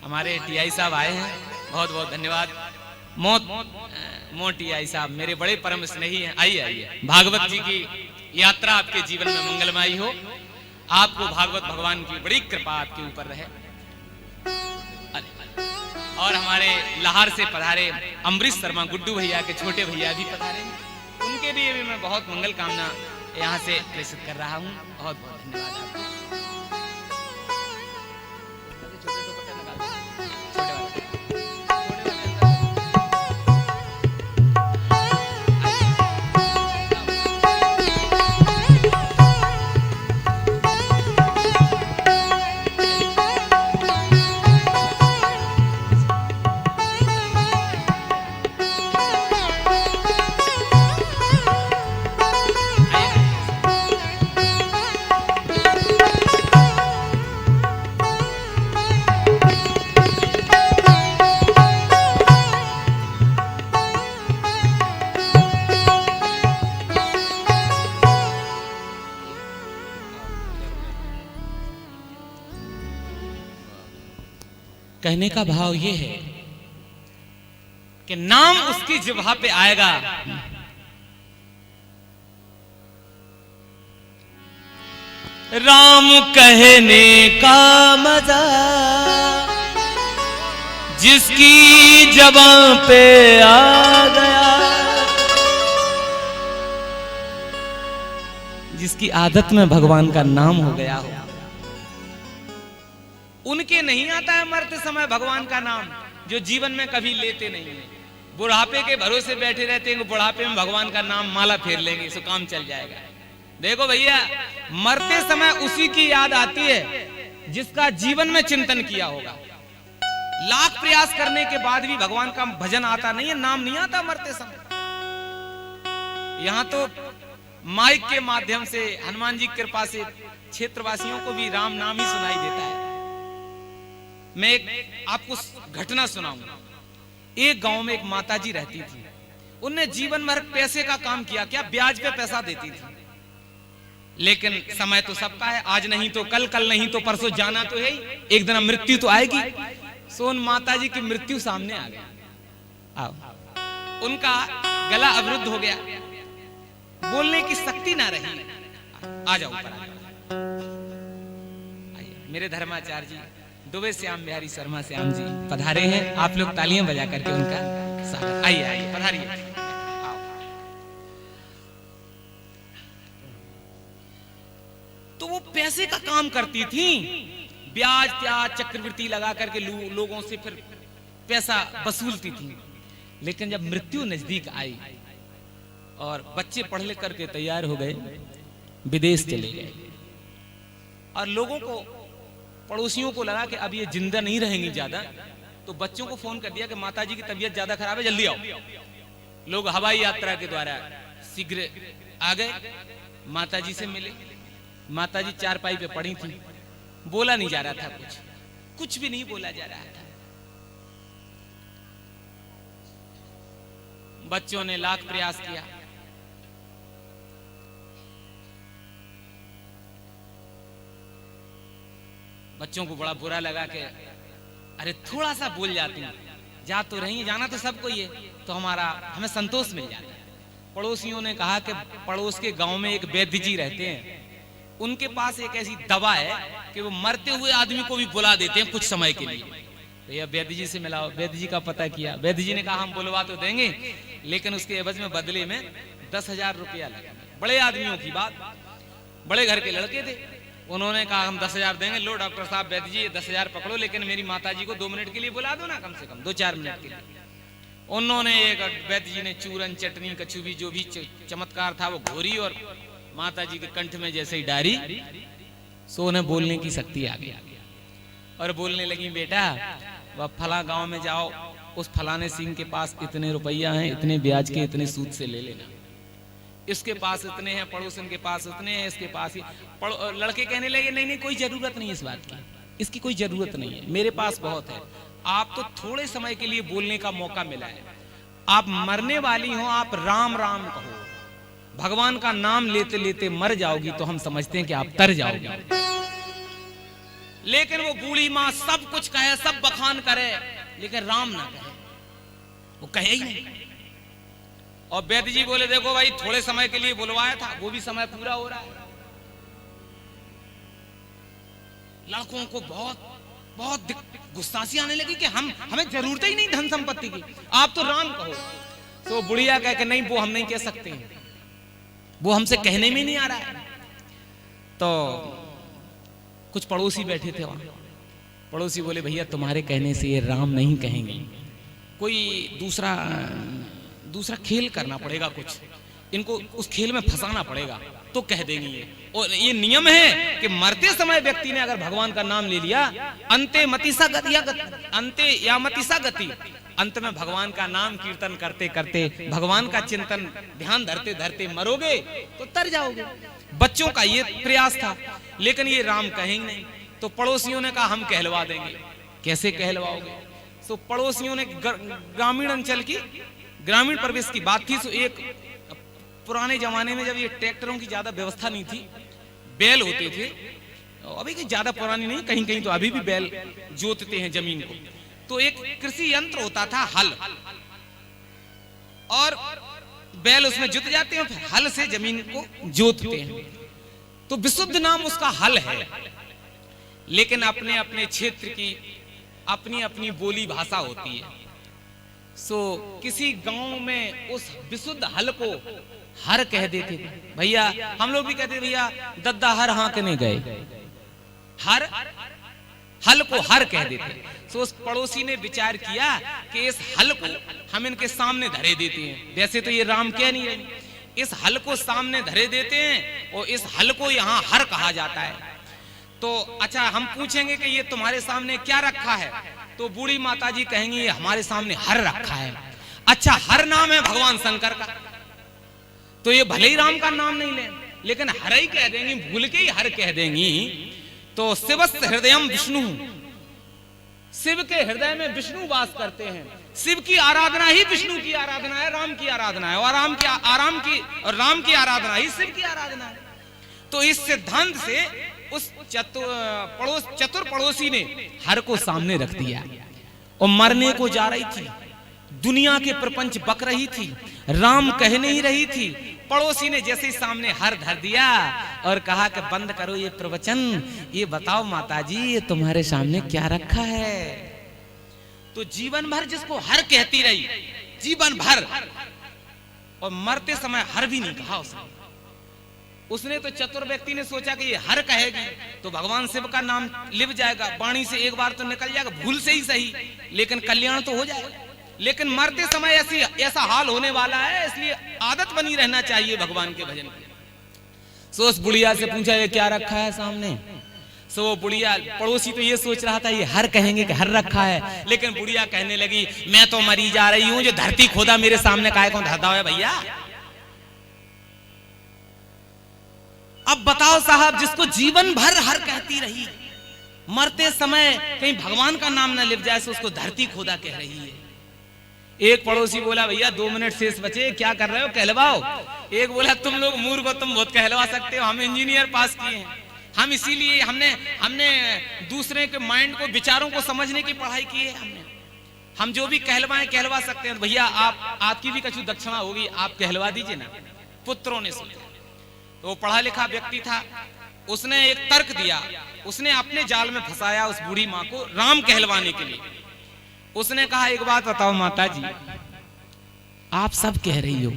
Speaker 1: हमारे टीआई साहब आए हैं, बहुत बहुत धन्यवाद। मोटी आई साहब मेरे बड़े परम स्नेही हैं। आइए आइए, भागवत जी की यात्रा आपके जीवन में मंगलमयी हो। आपको भागवत भगवान की बड़ी कृपा आपके ऊपर रहे। और हमारे लाहौर से पधारे अमरीश शर्मा, गुड्डू भैया के छोटे भैया भी पधारे, उनके लिए भी मैं बहुत मंगल कामना यहाँ से प्रेषित कर रहा हूँ। बहुत बहुत धन्यवाद आपको।
Speaker 2: कहने का भाव ये है कि नाम उसकी जिह्वा पे आएगा, राम कहने का मजा जिसकी ज़बान पे आ गया, जिसकी आदत में भगवान का नाम हो गया हो। उनके नहीं आता है मरते समय भगवान का नाम, जो जीवन में कभी लेते नहीं है, बुढ़ापे के भरोसे बैठे रहते हैं। बुढ़ापे में भगवान का नाम माला फेर लेंगे, सो काम चल जाएगा। देखो भैया, मरते समय उसी की याद आती है जिसका जीवन में चिंतन किया होगा। लाख प्रयास करने के बाद भी भगवान का भजन आता नहीं है, नाम नहीं आता मरते समय। यहां तो माइक के माध्यम से हनुमान जी की कृपा से क्षेत्रवासियों को भी राम नाम ही सुनाई देता है। मैं एक आपको घटना सुनाऊंगा। एक गांव में एक माताजी रहती थी। उनने जीवन भर पैसे का काम किया, क्या ब्याज पे पैसा देती थी। लेकिन समय तो सबका है, आज नहीं तो कल, कल नहीं तो परसों, जाना तो है ही, एक दिन मृत्यु तो आएगी। सोन माताजी की मृत्यु सामने आ गया। आओ, उनका गला अवरुद्ध हो गया, बोलने की शक्ति ना रही। आ जाओ ऊपर, आइए। मेरे धर्माचार्य जी दुबे श्याम बिहारी शर्मा श्याम जी पधारे हैं। आप लोग तालियां बजा करके उनका स्वागत। आइए आइए, पधारिए। तो वो पैसे का काम करती थी, ब्याज त्याज चक्रवृद्धि लगा करके लोगों से फिर पैसा वसूलती थी। लेकिन जब मृत्यु नजदीक आई और बच्चे पढ़ लिख करके तैयार हो गए, विदेश चले गए, और लोगों को, पड़ोसियों को लगा कि अब ये जिंदा नहीं रहेंगी ज्यादा, तो बच्चों को फोन कर दिया कि माताजी की तबीयत ज्यादा खराब है, जल्दी आओ। लोग हवाई यात्रा के द्वारा शीघ्र आ गए, माताजी से मिले। माताजी चारपाई पे पड़ी थी, बोला नहीं जा रहा था, कुछ भी नहीं बोला जा रहा था। बच्चों ने लाख प्रयास किया, बच्चों को बड़ा बुरा लगा कि अरे थोड़ा सा बोल जाती हूँ, जा तो रही, जाना तो सबको ही है, तो हमें संतोष मिल जाता है। पड़ोसियों ने कहा कि पड़ोस के गांव में एक वैद्य जी रहते हैं, उनके पास एक ऐसी दवा है कि वो मरते हुए आदमी को भी बुला देते हैं कुछ समय के लिए। तो यह वैद्य जी से मिलाओ। वैद्य जी का पता किया, वैद्य जी ने कहा हम बुलवा तो देंगे, लेकिन उसके एवज में बदले में 10,000 रुपया लगेगा। बड़े आदमियों की बात, बड़े घर के लड़के थे। उन्होंने कहा हम 10,000 देंगे। लो डॉक्टर साहब, वैद्य जी 10,000 पकड़ो, लेकिन मेरी माताजी को 2 मिनट के लिए बुला दो ना, कम से कम 2-4 मिनट के लिए। उन्होंने एक वैद्य जी ने चूरन चटनी कचूबी जो भी चमत्कार था वो घोरी, और माताजी के कंठ में जैसे ही डारी, सो उन्हें बोलने की शक्ति आ गई और बोलने लगी, बेटा वह फला गांव में जाओ, उस फलाने सिंह के पास इतने रुपया हैं, इतने ब्याज के, इतने सूद से ले लेना। इसके पास इतने हैं, पड़ोसन के पास इतने हैं, इसके पास ही। लड़के कहने लगे नहीं नहीं, कोई जरूरत नहीं इस बात की, इसकी कोई जरूरत नहीं है, मेरे पास बहुत है। आप तो थोड़े समय के लिए बोलने का मौका मिला है, आप मरने वाली हो, आप राम राम कहो, भगवान का नाम लेते लेते मर जाओगी तो हम समझते हैं कि आप तर जाओगे। लेकिन वो बूढ़ी मां सब कुछ कहे, सब बखान करे, लेकिन राम ना कहे, वो कहे ही नहीं। और वैद्य जी बोले देखो भाई, थोड़े समय के लिए बुलवाया था, वो भी समय पूरा हो रहा है। लड़कों को बहुत बहुत गुस्सासी आने लगी कि हमें जरूरत ही नहीं धन संपत्ति की, आप तो राम कहो। तो बुढ़िया कह के नहीं, वो हम नहीं कह सकते, वो हमसे कहने में नहीं आ रहा है। तो कुछ पड़ोसी बैठे थे वहां, पड़ोसी बोले भैया तुम्हारे कहने से ये राम नहीं कहेंगे, कोई दूसरा खेल करना पड़ेगा, कुछ इनको उस खेल में फंसाना पड़ेगा तो कह देंगे ये। और ये नियम है कि मरते समय व्यक्ति ने अगर भगवान का नाम ले लिया, अंते मतिसा गति, अंते या मतिसा गति, अंत में भगवान का नाम कीर्तन करते करते, भगवान का चिंतन ध्यान धरते धरते मरोगे तो तर जाओगे। बच्चों का ये प्रयास था, लेकिन ये राम कहेंगे नहीं। तो पड़ोसियों ने कहा हम कहलवा देंगे। कैसे कहलवाओगे? तो पड़ोसियों ने ग्रामीण अंचल की, ग्रामीण प्रवेश की बात थी। तो एक पुराने जमाने में जब ये ट्रैक्टरों की ज्यादा व्यवस्था नहीं थी, बैल होते थे, अभी की ज्यादा पुरानी नहीं, कहीं कहीं तो अभी भी बैल जोतते हैं जमीन को। तो एक कृषि यंत्र होता था हल, और बैल उसमें जुत जाते हैं, फिर हल से जमीन को जोतते हैं। तो विशुद्ध नाम उसका हल है। लेकिन अपने अपने क्षेत्र की अपनी अपनी बोली भाषा होती है। किसी गांव में उस विशुद्ध हल को हर कह देते थे। भैया हम लोग भी कहते भैया दद्दा हर हाँकने गए, हर हल को हर कह देते। उस पड़ोसी ने विचार किया कि इस हल को हम इनके सामने धरे देते हैं। वैसे तो ये राम कह नहीं रहे, इस हल को सामने धरे देते हैं और इस हल को यहाँ हर कहा जाता है। तो अच्छा हम पूछेंगे कि ये तुम्हारे सामने क्या रखा है, तो बूढ़ी माता जी कहेंगी ये हमारे सामने हर रखा है। अच्छा हर नाम है भगवान शंकर का, तो ये भले ही राम का नाम नहीं ले, लेकिन हर ही कह देंगी, भूल के ही हर कह देंगी। तो शिवस्य हृदयम विष्णु, शिव के हृदय में विष्णु वास करते हैं। शिव की आराधना ही विष्णु की आराधना है, राम की आराधना है, और राम की आराधना ही शिव की आराधना है। तो इस सिद्धांत से उस चतुर पड़ोसी ने हर को सामने रख दिया और मरने को जा रही थी। दुनिया के प्रपंच बक रही थी, राम कह नहीं रही थी। पड़ोसी ने जैसे ही सामने हर धर दिया और कहा कि बंद करो ये प्रवचन, ये बताओ माताजी ये तुम्हारे सामने क्या रखा है। तो जीवन भर जिसको हर कहती रही, जीवन भर, और मरते समय हर भी नहीं कहा उसने। तो चतुर व्यक्ति ने सोचा कि ये हर कहेगी तो भगवान शिव का नाम लिप जाएगा, वाणी से एक बार तो निकल जाएगा, भूल से ही सही, लेकिन कल्याण तो हो जाएगा। लेकिन मरते समय ऐसा हाल होने वाला है, इसलिए आदत बनी रहना चाहिए भगवान के भजन की। उस बुढ़िया से पूछा ये क्या रखा है सामने। वो बुढ़िया, पड़ोसी तो ये सोच रहा था ये हर कहेंगे कि हर रखा है, लेकिन बुढ़िया कहने लगी मैं तो मरी जा रही हूं, जो धरती खोदा मेरे सामने काहे को धरता है भैया। अब बताओ साहब, जिसको जीवन भर हर कहती रही, मरते समय कहीं भगवान का नाम न लिप जाए, उसको धरती खोदा कह रही है। एक पड़ोसी बोला भैया 2 मिनट शेष बचे, क्या कर रहे हो, कहलवाओ। एक बोला तुम लोग मूर्ख हो, तुम बहुत कहलवा सकते हो, हम इंजीनियर पास किए हैं, हम इसीलिए हमने दूसरे के माइंड को, विचारों को समझने की पढ़ाई की है। हम जो भी कहलवा सकते हैं। भैया आपकी भी कुछ दक्षिणा होगी, आप कहलवा दीजिए ना। पुत्रों ने सोचा, तो वो पढ़ा लिखा व्यक्ति था, उसने एक तर्क दिया, उसने अपने जाल में फंसाया उस बूढ़ी माँ को राम कहलवाने के लिए। उसने कहा एक बात बताओ माता जी, आप सब कह रही हो,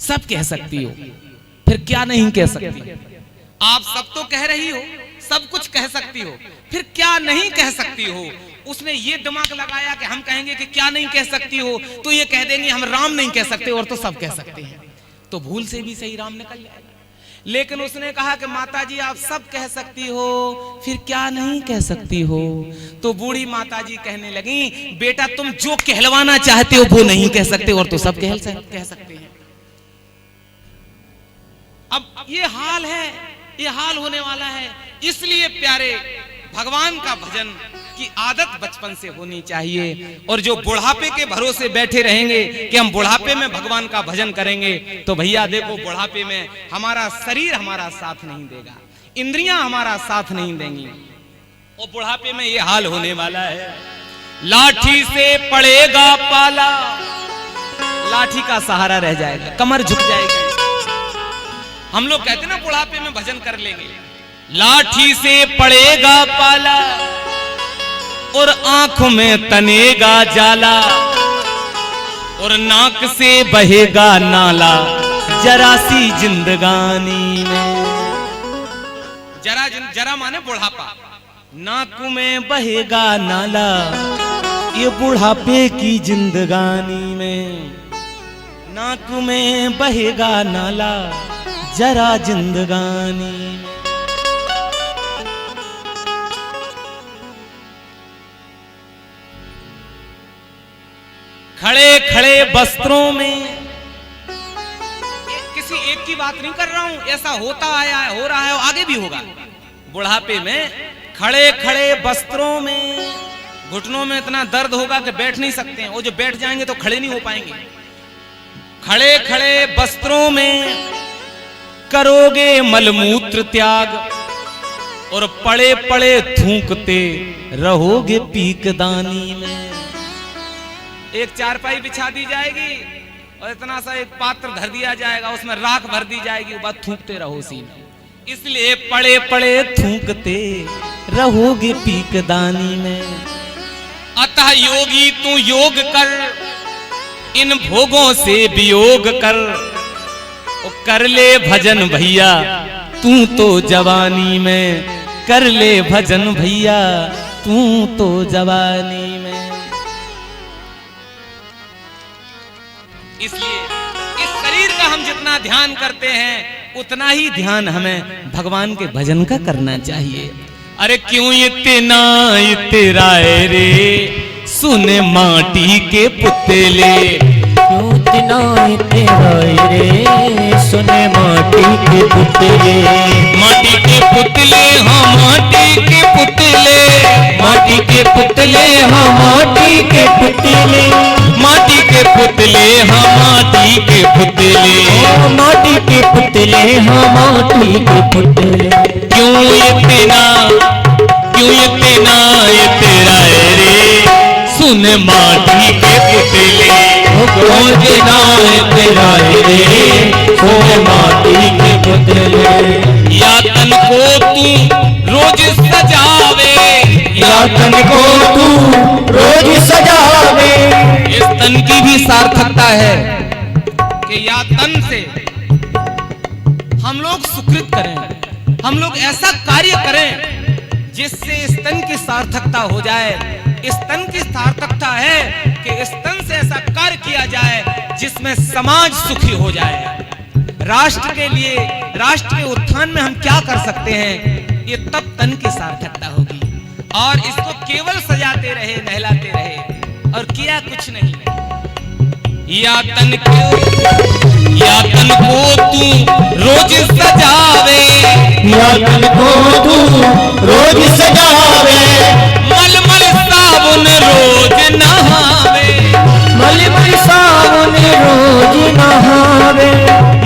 Speaker 2: सब कह सकती हो, फिर क्या नहीं कह सकती? आप सब तो कह रही हो, सब कुछ कह सकती हो, फिर क्या नहीं कह सकती हो? उसने ये दिमाग लगाया कि हम कहेंगे कि क्या नहीं कह सकती हो, तो ये कह देंगे हम राम नहीं कह सकते, और तो सब कह सकते हैं, तो भूल से भी सही राम निकल जाएगा। लेकिन उसने कहा कि माताजी आप सब कह सकती हो, फिर क्या नहीं कह सकती हो? तो बूढ़ी माताजी कहने लगी बेटा तुम जो कहलवाना चाहते हो वो नहीं कह सकते, और तो सब कह सकते हैं। अब ये हाल है, ये हाल होने वाला है। इसलिए प्यारे, भगवान का भजन की आदत बचपन से होनी चाहिए। और जो बुढ़ापे के भरोसे बैठे रहेंगे कि हम बुढ़ापे में भगवान का भजन करेंगे, तो भैया देखो बुढ़ापे में हमारा शरीर हमारा साथ नहीं देगा, इंद्रियां हमारा साथ नहीं देंगी, और बुढ़ापे में ये हाल होने वाला है। लाठी से पड़ेगा पाला, लाठी का सहारा रह जाएगा, कमर झुक जाएगी। हम लोग कहते हैं ना बुढ़ापे में भजन कर लेंगे। लाठी से पड़ेगा पाला और आंखों में तनेगा जाला, और नाक से बहेगा नाला जरा सी जिंदगानी में। जरा माने बुढ़ापा, नाक में बहेगा नाला ये बुढ़ापे की जिंदगानी में। नाक में बहेगा नाला जरा जिंदगानी में। खड़े खड़े वस्त्रों में, किसी एक की बात नहीं कर रहा हूं, ऐसा होता आया है, हो रहा है, आगे भी होगा। बुढ़ापे में खड़े खड़े वस्त्रों में, घुटनों में इतना दर्द होगा कि बैठ नहीं सकते हैं, वो जो बैठ जाएंगे तो खड़े नहीं हो पाएंगे। खड़े खड़े वस्त्रों में करोगे मलमूत्र त्याग, और पड़े पड़े थूकते रहोगे पीकदानी में।
Speaker 1: एक चारपाई बिछा दी जाएगी और इतना सा एक पात्र धर दिया जाएगा, उसमें राख भर दी जाएगी, वो बात थूकते रहो उसी में।
Speaker 2: इसलिए पड़े पड़े थूकते रहोगे पीकदानी में।
Speaker 1: अतः योगी तू योग कर, इन भोगों से वियोग कर,
Speaker 2: कर ले भजन भैया तू तो जवानी में, कर ले भजन भैया तू तो जवानी में।
Speaker 1: इसलिए इस शरीर का हम जितना ध्यान करते हैं
Speaker 2: उतना ही ध्यान हमें भगवान के भजन का करना चाहिए।
Speaker 1: अरे क्यों इतना
Speaker 2: इतराए रे सुन माटी के पुतले,
Speaker 3: क्यों इतना इतराए रे सुन माटी के पुतले।
Speaker 2: माटी के पुतले हाँ माटी के पुतले,
Speaker 3: माटी के पुतले हाँ माटी के पुतले।
Speaker 2: माटी के पुतले हाँ माटी के पुतले,
Speaker 3: माटी के पुतले हाँ माटी के पुतले।
Speaker 2: क्यों इतना इतराए रे सुन माटी के पुतले।
Speaker 3: क्यों इतना इतराए रे सुन माटी के पुतले।
Speaker 2: या तन को तू रोज सजावे,
Speaker 3: या तन को तू रोज सजावे।
Speaker 2: इस तन की भी सार्थकता है
Speaker 1: कि या तन से हम लोग सुकृत करें, हम लोग ऐसा कार्य करें जिससे इस तन की सार्थकता हो जाए। इस तन की सार्थकता है कि इस तन से ऐसा कार्य किया जाए जिसमें समाज सुखी हो जाए। राष्ट्र के लिए, राष्ट्र के उत्थान में हम क्या कर सकते हैं, ये तब तन की सार्थकता होगी। और इसको केवल सजाते रहे, नहलाते रहे और किया कुछ नहीं। या तन को तू रोज सजावे,
Speaker 3: या तन को तू रोज सजावे।
Speaker 1: मलमल साबुन रोज नहावे,
Speaker 3: मलमल साबुन रोज नहावे।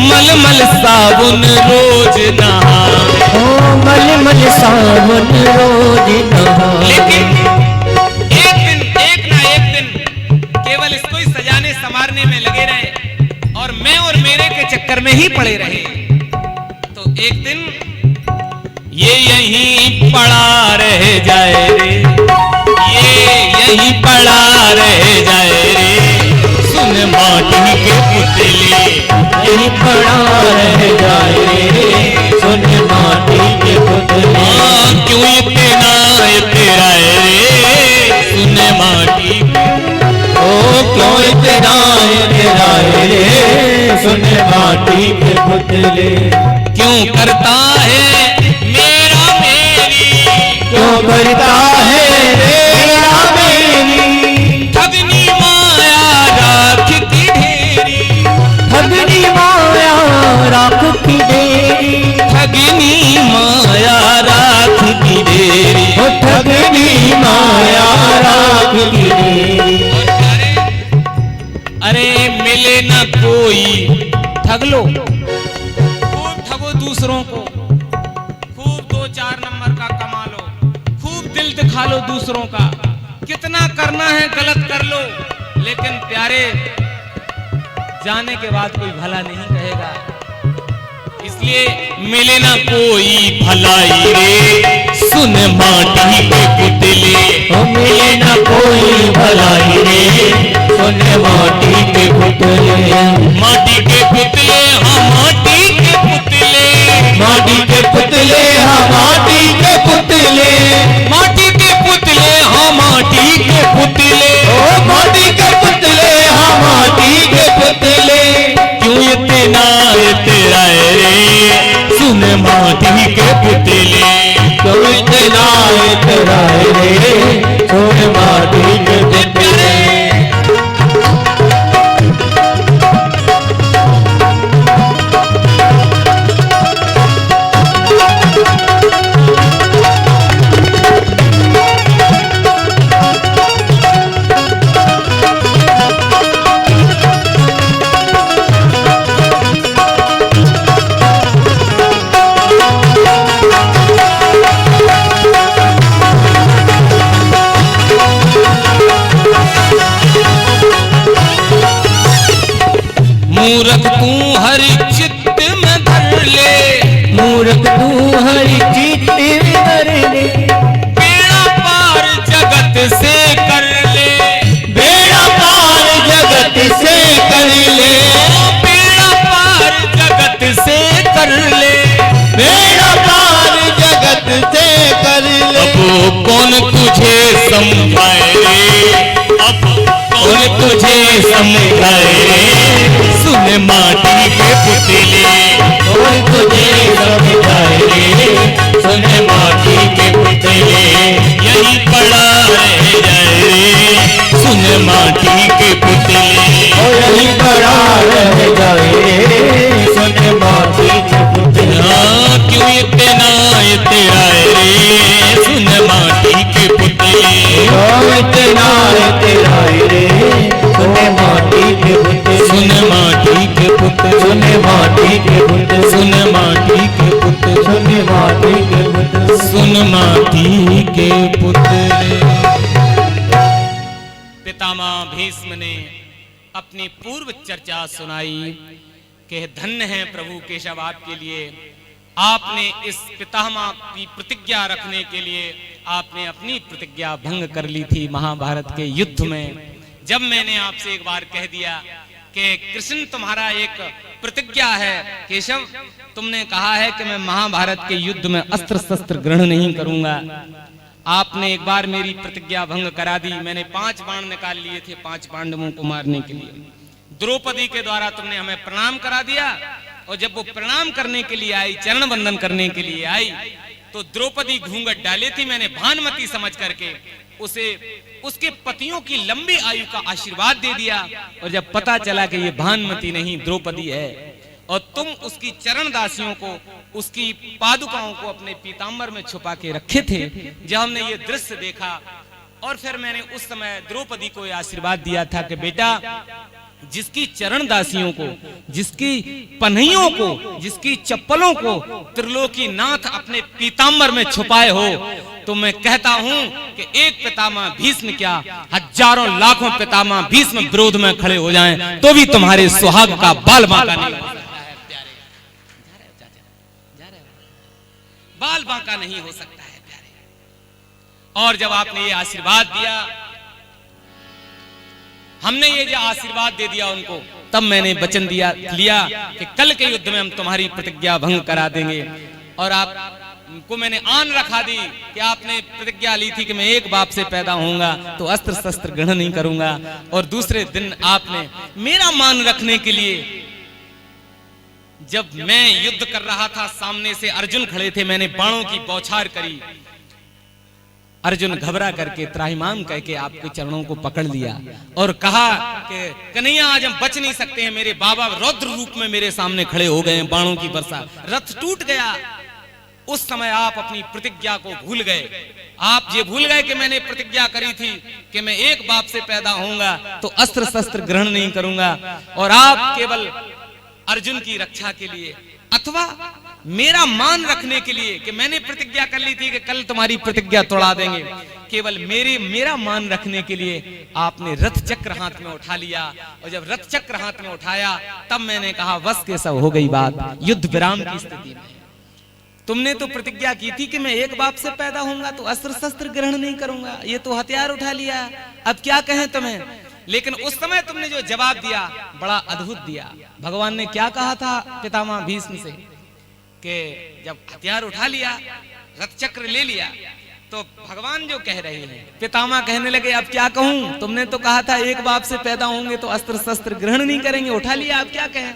Speaker 2: मलमल साबुन रोज नहावे।
Speaker 3: ओ मलमल साबुन रोज नहावे।
Speaker 1: लेकिन एक ना एक दिन केवल इसको ही सजाने संवारने में लगे रहे और मैं और मेरे के चक्कर में ही पड़े रहे, तो एक दिन
Speaker 2: ये यहीं पड़ा रह जाए रे, ये यहीं पड़ा रह जाए रे सुन माटी के पुतले।
Speaker 3: यही पड़ा रह जाए रे सुन माटी के पुतले।
Speaker 2: क्यों इतना इतराए रे सुन माटी के,
Speaker 3: ओ क्यों इतना इतराए रे सुन माटी के पुतले।
Speaker 2: क्यों करता है मेरा मेरी,
Speaker 3: क्यों करता है मेरा मेरी।
Speaker 2: ठगनी माया राख की ढेरी,
Speaker 3: ठगनी माया राख की डेरी।
Speaker 2: ठगनी माया राख की ढेरी।
Speaker 3: ओ ठगनी माया राख की डेरी।
Speaker 2: अरे मिले न कोई ठग लो,
Speaker 1: खूब ठगो दूसरों को, खूब 2-4 नंबर का कमा लो, खूब दिल दिखा लो दूसरों का, कितना करना है गलत कर लो, लेकिन प्यारे जाने के बाद कोई भला नहीं कहेगा। इसलिए
Speaker 2: मिले न कोई भलाई रे सुन माटी के पुतले।
Speaker 3: ओ मिले न कोई भलाई रे सुन माटी के पुतले।
Speaker 2: माटी के पुतले हाँ माटी के पुतले,
Speaker 3: माटी के पुतले हाँ माटी के पुतले।
Speaker 2: माटी के पुतले हाँ माटी के पुतले।
Speaker 3: ओ माटी के पुतले हाँ माटी के पुतले।
Speaker 2: क्यों इतना इतराए रे सुन माटी के पुतले।
Speaker 3: क्यों इतना इतराए रे सुन माटी के पुतले।
Speaker 2: मूर्ख तू हरि चित्त में धर ले,
Speaker 3: मूर्ख तू हरि चित्त में धर ले,
Speaker 2: बेड़ा पार जगत से कर ले,
Speaker 3: बेड़ा पार जगत से कर ले,
Speaker 2: बेड़ा पार जगत से कर ले,
Speaker 3: बेड़ा पार जगत से कर ले।
Speaker 2: अब कौन तुझे समझाए रे, अब कौन तुझे समझाए रे, सुन माटी के पुतले,
Speaker 3: कौन तुझे समझाए रे, सुन माटी के पुतले,
Speaker 2: यही पड़ा रह जाए रे, सुन माटी के पुतले,
Speaker 3: और यही पड़ा रह जाए रे, सुन माटी के पुतले।
Speaker 2: हाँ, क्यों इतना तेरा रे, सुन माटी के पुतले,
Speaker 3: क्यों इतना तेरा रे, सुन माटी के पुतले,
Speaker 2: सुन माटी के पुतले,
Speaker 3: सुन माटी के पुतले,
Speaker 2: सुन माटी के पुतले,
Speaker 3: सुन माटी के पुतले,
Speaker 2: सुन माटी के पुतले। पितामह भीष्म ने अपनी पूर्व चर्चा सुनाई कि धन्य है प्रभु केशव आपके लिए, आपने इस पितामह की प्रतिज्ञा रखने के लिए आपने अपनी प्रतिज्ञा भंग कर ली थी महाभारत के युद्ध में। जब मैंने आपसे एक बार कह दिया कि कृष्ण तुम्हारा एक प्रतिज्ञा है केशव, तुमने कहा है कि मैं महाभारत के युद्ध में अस्त्र शस्त्र ग्रहण नहीं करूंगा, आपने एक बार मेरी प्रतिज्ञा भंग करा दी। मैंने 5 बाण निकाल लिए थे 5 पांडवों को मारने के लिए, द्रौपदी के द्वारा तुमने हमें प्रणाम करा दिया, और जब वो प्रणाम करने के लिए आई, चरण वंदन करने के लिए आई, तो द्रौपदी घूंघट डाली थी, मैंने भानुमति समझ करके उसे उसके पतियों की लंबी आयु का आशीर्वाद दे दिया, और जब पता चला कि ये भानुमति नहीं द्रौपदी है, और तुम उसकी चरण दासियों को, उसकी पादुकाओं को अपने पीतांबर में छुपा के रखे थे, जब हमने ये दृश्य देखा, और फिर मैंने उस समय द्रौपदी को आशीर्वाद दिया था कि बेटा जिसकी चरण दासियों को, जिसकी पन्हियों को, जिसकी चप्पलों को त्रिलोकी नाथ अपने पीतांबर में छुपाए हो, तो मैं कहता हूं कि एक पितामह भीष्म क्या, हजारों लाखों पितामह भीष्म विरोध में खड़े हो जाएं तो भी तुम्हारे सुहाग का बाल बांका नहीं हो सकता है प्यारे, बाल बांका नहीं हो सकता है प्यारे। और जब आपने ये आशीर्वाद दिया, हमने ये जो आशीर्वाद दे दिया उनको, तब मैंने वचन लिया कि कल के युद्ध में हम तुम्हारी प्रतिज्ञा भंग करा देंगे। और आपको मैंने आन रखा दी कि आपने प्रतिज्ञा ली थी कि मैं एक बाप से पैदा होऊंगा तो अस्त्र शस्त्र ग्रहण नहीं करूंगा, और दूसरे दिन आपने मेरा मान रखने के लिए, जब मैं युद्ध कर रहा था, सामने से अर्जुन खड़े थे, मैंने बाणों की बौछार करी, अर्जुन घबरा करके त्राहिमाम कह के आपके चरणों को पकड़ लिया और कहा कि कन्हैया आज हम बच नहीं सकते हैं, मेरे बाबा रौद्र रूप में मेरे सामने खड़े हो गए हैं, बाणों की वर्षा, रथ टूट गया। उस समय आप अपनी प्रतिज्ञा को भूल गए, आप ये भूल गए कि मैंने प्रतिज्ञा करी थी कि मैं एक बाप से पैदा होऊंगा तो अस्त्र शस्त्र ग्रहण नहीं करूंगा, और आप केवल अर्जुन की रक्षा के लिए अथवा मेरा मान रखने के लिए कि मैंने प्रतिज्ञा कर ली थी कि कल तुम्हारी प्रतिज्ञा तोड़ा देंगे, केवल मेरा मान रखने के लिए आपने रथ चक्र हाथ में उठा लिया, और जब रथ चक्र हाथ में उठाया तब मैंने कहा बस के सब हो गई बात, युद्ध विराम की स्थिति में। तुमने तो प्रतिज्ञा की थी कि मैं एक बाप से पैदा होऊंगा तो अस्त्र शस्त्र ग्रहण नहीं करूंगा, ये तो हथियार उठा लिया, अब क्या कहें तुम्हें। लेकिन उस समय तुमने जो जवाब दिया बड़ा अद्भुत दिया। भगवान ने क्या कहा था पितामह भीष्म से कि जब हथियार उठा लिया, रथ चक्र ले लिया, तो भगवान जो कह रहे हैं, पितामह कहने लगे अब क्या कहूं, तुमने तो कहा था एक बाप से पैदा होंगे तो अस्त्र शस्त्र ग्रहण नहीं करेंगे, उठा लिया, अब क्या कहें।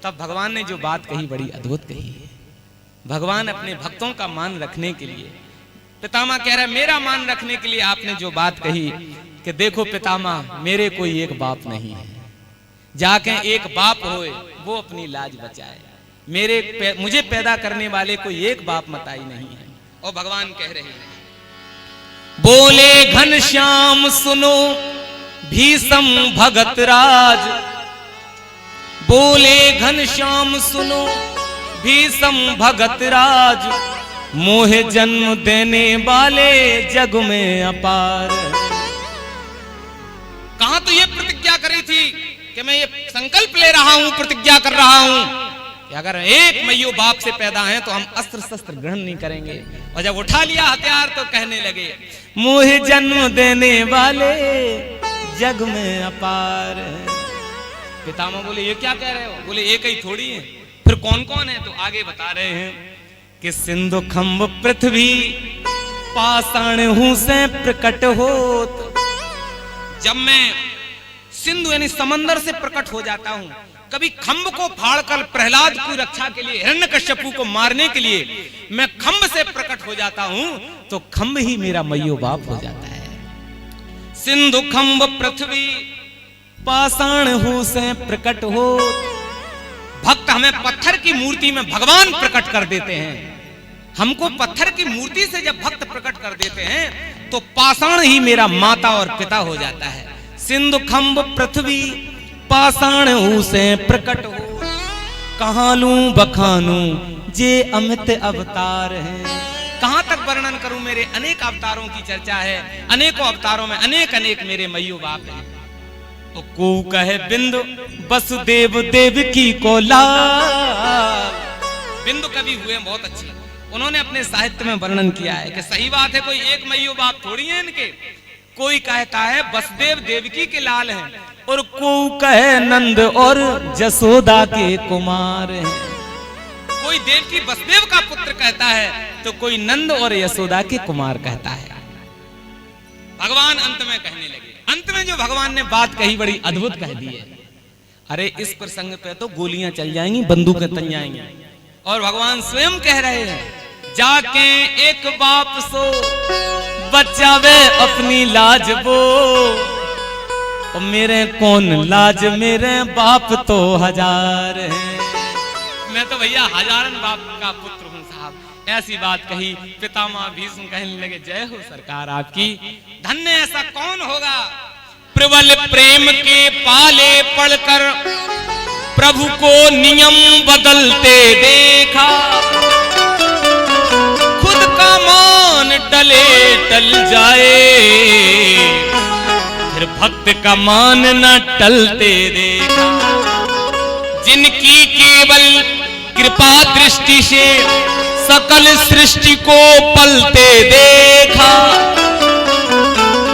Speaker 2: तब भगवान ने जो बात कही बड़ी अद्भुत कही है। भगवान अपने भक्तों का मान रखने के लिए, पितामह कह रहे मेरा मान रखने के लिए आपने जो बात कही कि देखो पितामह मेरे कोई एक बाप नहीं है, जाके एक बाप होए वो अपनी लाज बचाए, मुझे पैदा करने वाले कोई एक बाप मताई नहीं है। और भगवान कह रहे हैं, बोले घनश्याम सुनो भीष्म भगत राज, बोले घनश्याम सुनो भीष्म भगत राज, मोहे जन्म देने वाले जग में अपार। कहां तो ये प्रतिज्ञा करी थी कि मैं ये संकल्प ले रहा हूं, प्रतिज्ञा कर रहा हूं कि अगर एक मैयो बाप से पैदा हैं तो हम अस्त्र शस्त्र ग्रहण नहीं करेंगे। और जब उठा लिया हथियार तो कहने लगे,
Speaker 3: मुझे जन्म देने वाले जग में अपार है।
Speaker 2: पितामह बोले ये क्या कह रहे हो? बोले एक ही थोड़ी है, फिर कौन कौन है? तो आगे बता रहे हैं
Speaker 3: कि सिंधु खम्ब पृथ्वी पाषाण हूं से प्रकट होत।
Speaker 2: जब मैं सिंधु यानी समंदर से प्रकट हो जाता हूं, कभी खम्ब को फाड़कर प्रहलाद की रक्षा के लिए, हिरण्यकश्यपु को मारने के लिए मैं खम्ब से प्रकट हो जाता हूं
Speaker 3: तो खम्ब ही मेरा मैयो बाप हो जाता है।
Speaker 2: सिंधु खम्ब पृथ्वी
Speaker 3: पाषाण हूं से प्रकट होत।
Speaker 2: भक्त हमें पत्थर की मूर्ति में भगवान प्रकट कर देते हैं। हमको पत्थर की मूर्ति से जब भक्त प्रकट कर देते हैं तो पाषाण ही मेरा माता और पिता हो जाता है।
Speaker 3: सिंधु खम्ब पृथ्वी पाषाण हूं से प्रकट हो। कहां लूं बखानूं जे अमित अवतार है।
Speaker 2: कहां तक वर्णन करूं? मेरे अनेक अवतारों की चर्चा है। अनेकों अवतारों में अनेक अनेक मेरे मैयो बाप हैं।
Speaker 3: तो को कहे बिंदु वसुदेव देवकी को लाल।
Speaker 2: बिंदु कवि हुए बहुत अच्छे, उन्होंने अपने साहित्य में वर्णन किया है कि सही बात है, कोई एक मैयो बाप थोड़ी है इनके। कोई कहता है वसुदेव देवकी के लाल हैं,
Speaker 3: और को कहे नंद और जसोदा के कुमार हैं।
Speaker 2: कोई देवकी वसुदेव का पुत्र कहता है
Speaker 3: तो कोई नंद और यशोदा के कुमार कहता है।
Speaker 2: भगवान अंत में कहने लगे, अंत में जो भगवान ने बात कही बड़ी अद्भुत कह दी है।
Speaker 3: अरे इस प्रसंग पे तो गोलियां चल जाएंगी, बंदूकें तन जाएंगी।
Speaker 2: और भगवान स्वयं कह रहे हैं, जाके एक बाप सो
Speaker 3: बचावे अपनी लाज वो। और मेरे कौन लाज, मेरे बाप तो हजार हैं।
Speaker 2: मैं तो भैया हजारन बाप का पुत्र हूँ साहब। ऐसी बात कही। पितामह भीष्म कहने लगे, जय हो सरकार आपकी। धन्य ऐसा कौन होगा प्रबल प्रेम के पाले पढ़कर प्रभु को नियम बदलते देखा। खुद का मान टले टल जाए, फिर भक्त का मान न टलते देखा। जिनकी केवल कृपा दृष्टि से सकल सृष्टि को पलते देखा,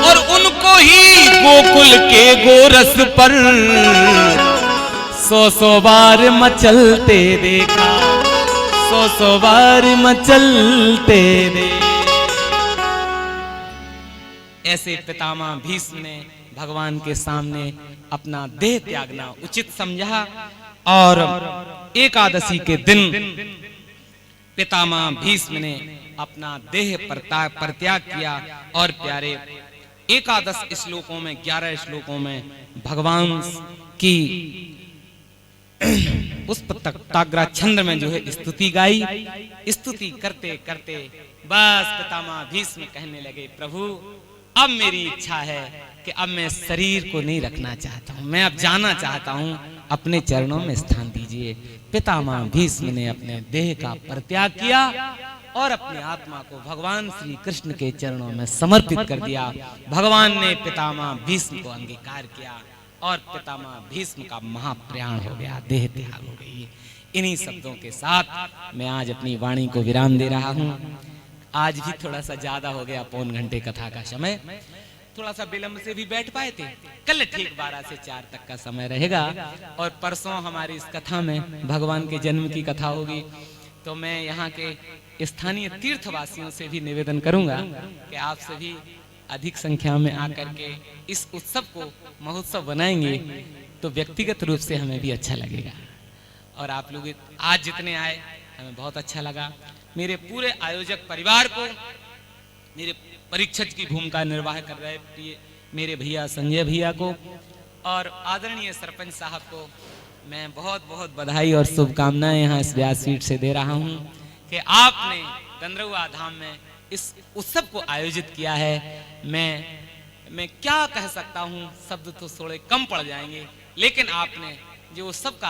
Speaker 2: और उनको ही गोकुल के गोरस पर
Speaker 3: सौ सौ बार मचलते देखा। सौ सौ बार मचलते देखा।
Speaker 2: ऐसे पितामह भीष्म ने भगवान के सामने अपना देह त्यागना उचित समझा। और एकादशी के दिन पितामह भीष्म ने अपना देह परित्याग किया। और प्यारे एकादश श्लोकों में 11 श्लोकों में भगवान की पुष्प ताग्रा छंद में जो है स्तुति गाई। स्तुति करते करते बस पितामह भीष्म कहने लगे, प्रभु अब मेरी इच्छा है कि अब मैं शरीर को नहीं रखना चाहता हूँ, मैं अब जाना चाहता हूँ, अपने चरणों में स्थान दीजिए। पितामह भीष्म ने अपने देह का परित्याग किया और अपनी आत्मा को भगवान श्री कृष्ण के चरणों में समर्पित कर दिया। भगवान ने पितामह भीष्म को अंगीकार किया और पितामह भीष्म का महाप्रयाण हो गया, देह त्याग हो गई। इन्हीं शब्दों के साथ मैं आज अपनी वाणी को विराम दे रहा हूँ। आज भी थोड़ा सा ज्यादा हो गया, पौन घंटे कथा का समय, थोड़ा सा विलंब से भी बैठ पाए थे। कल ठीक 12 से 4 तक का समय रहेगा और परसों हमारी इस कथा में भगवान के जन्म की कथा होगी। तो मैं यहाँ के स्थानीय तीर्थवासियों से भी निवेदन करूंगा कि आप सभी अधिक संख्या में आकर के इस उत्सव को महोत्सव बनाएंगे तो व्यक्तिगत रूप से हमें भी अच्छा लगेगा। और आप लोग आज जितने आए हमें बहुत अच्छा लगा। मेरे पूरे आयोजक परिवार को, मेरे परीक्षक की भूमिका निर्वाह कर रहे मेरे भैया संजय भैया को और आदरणीय सरपंच साहब को मैं बहुत बहुत बधाई और शुभकामनाएं यहाँ इस व्यासपीठ से दे रहा हूँ कि आपने गंधर्वा धाम में इस उत्सव को आयोजित किया है। मैं क्या कह सकता हूँ, शब्द तो थोड़े कम पड़ जाएंगे, लेकिन आपने जो उत्सव का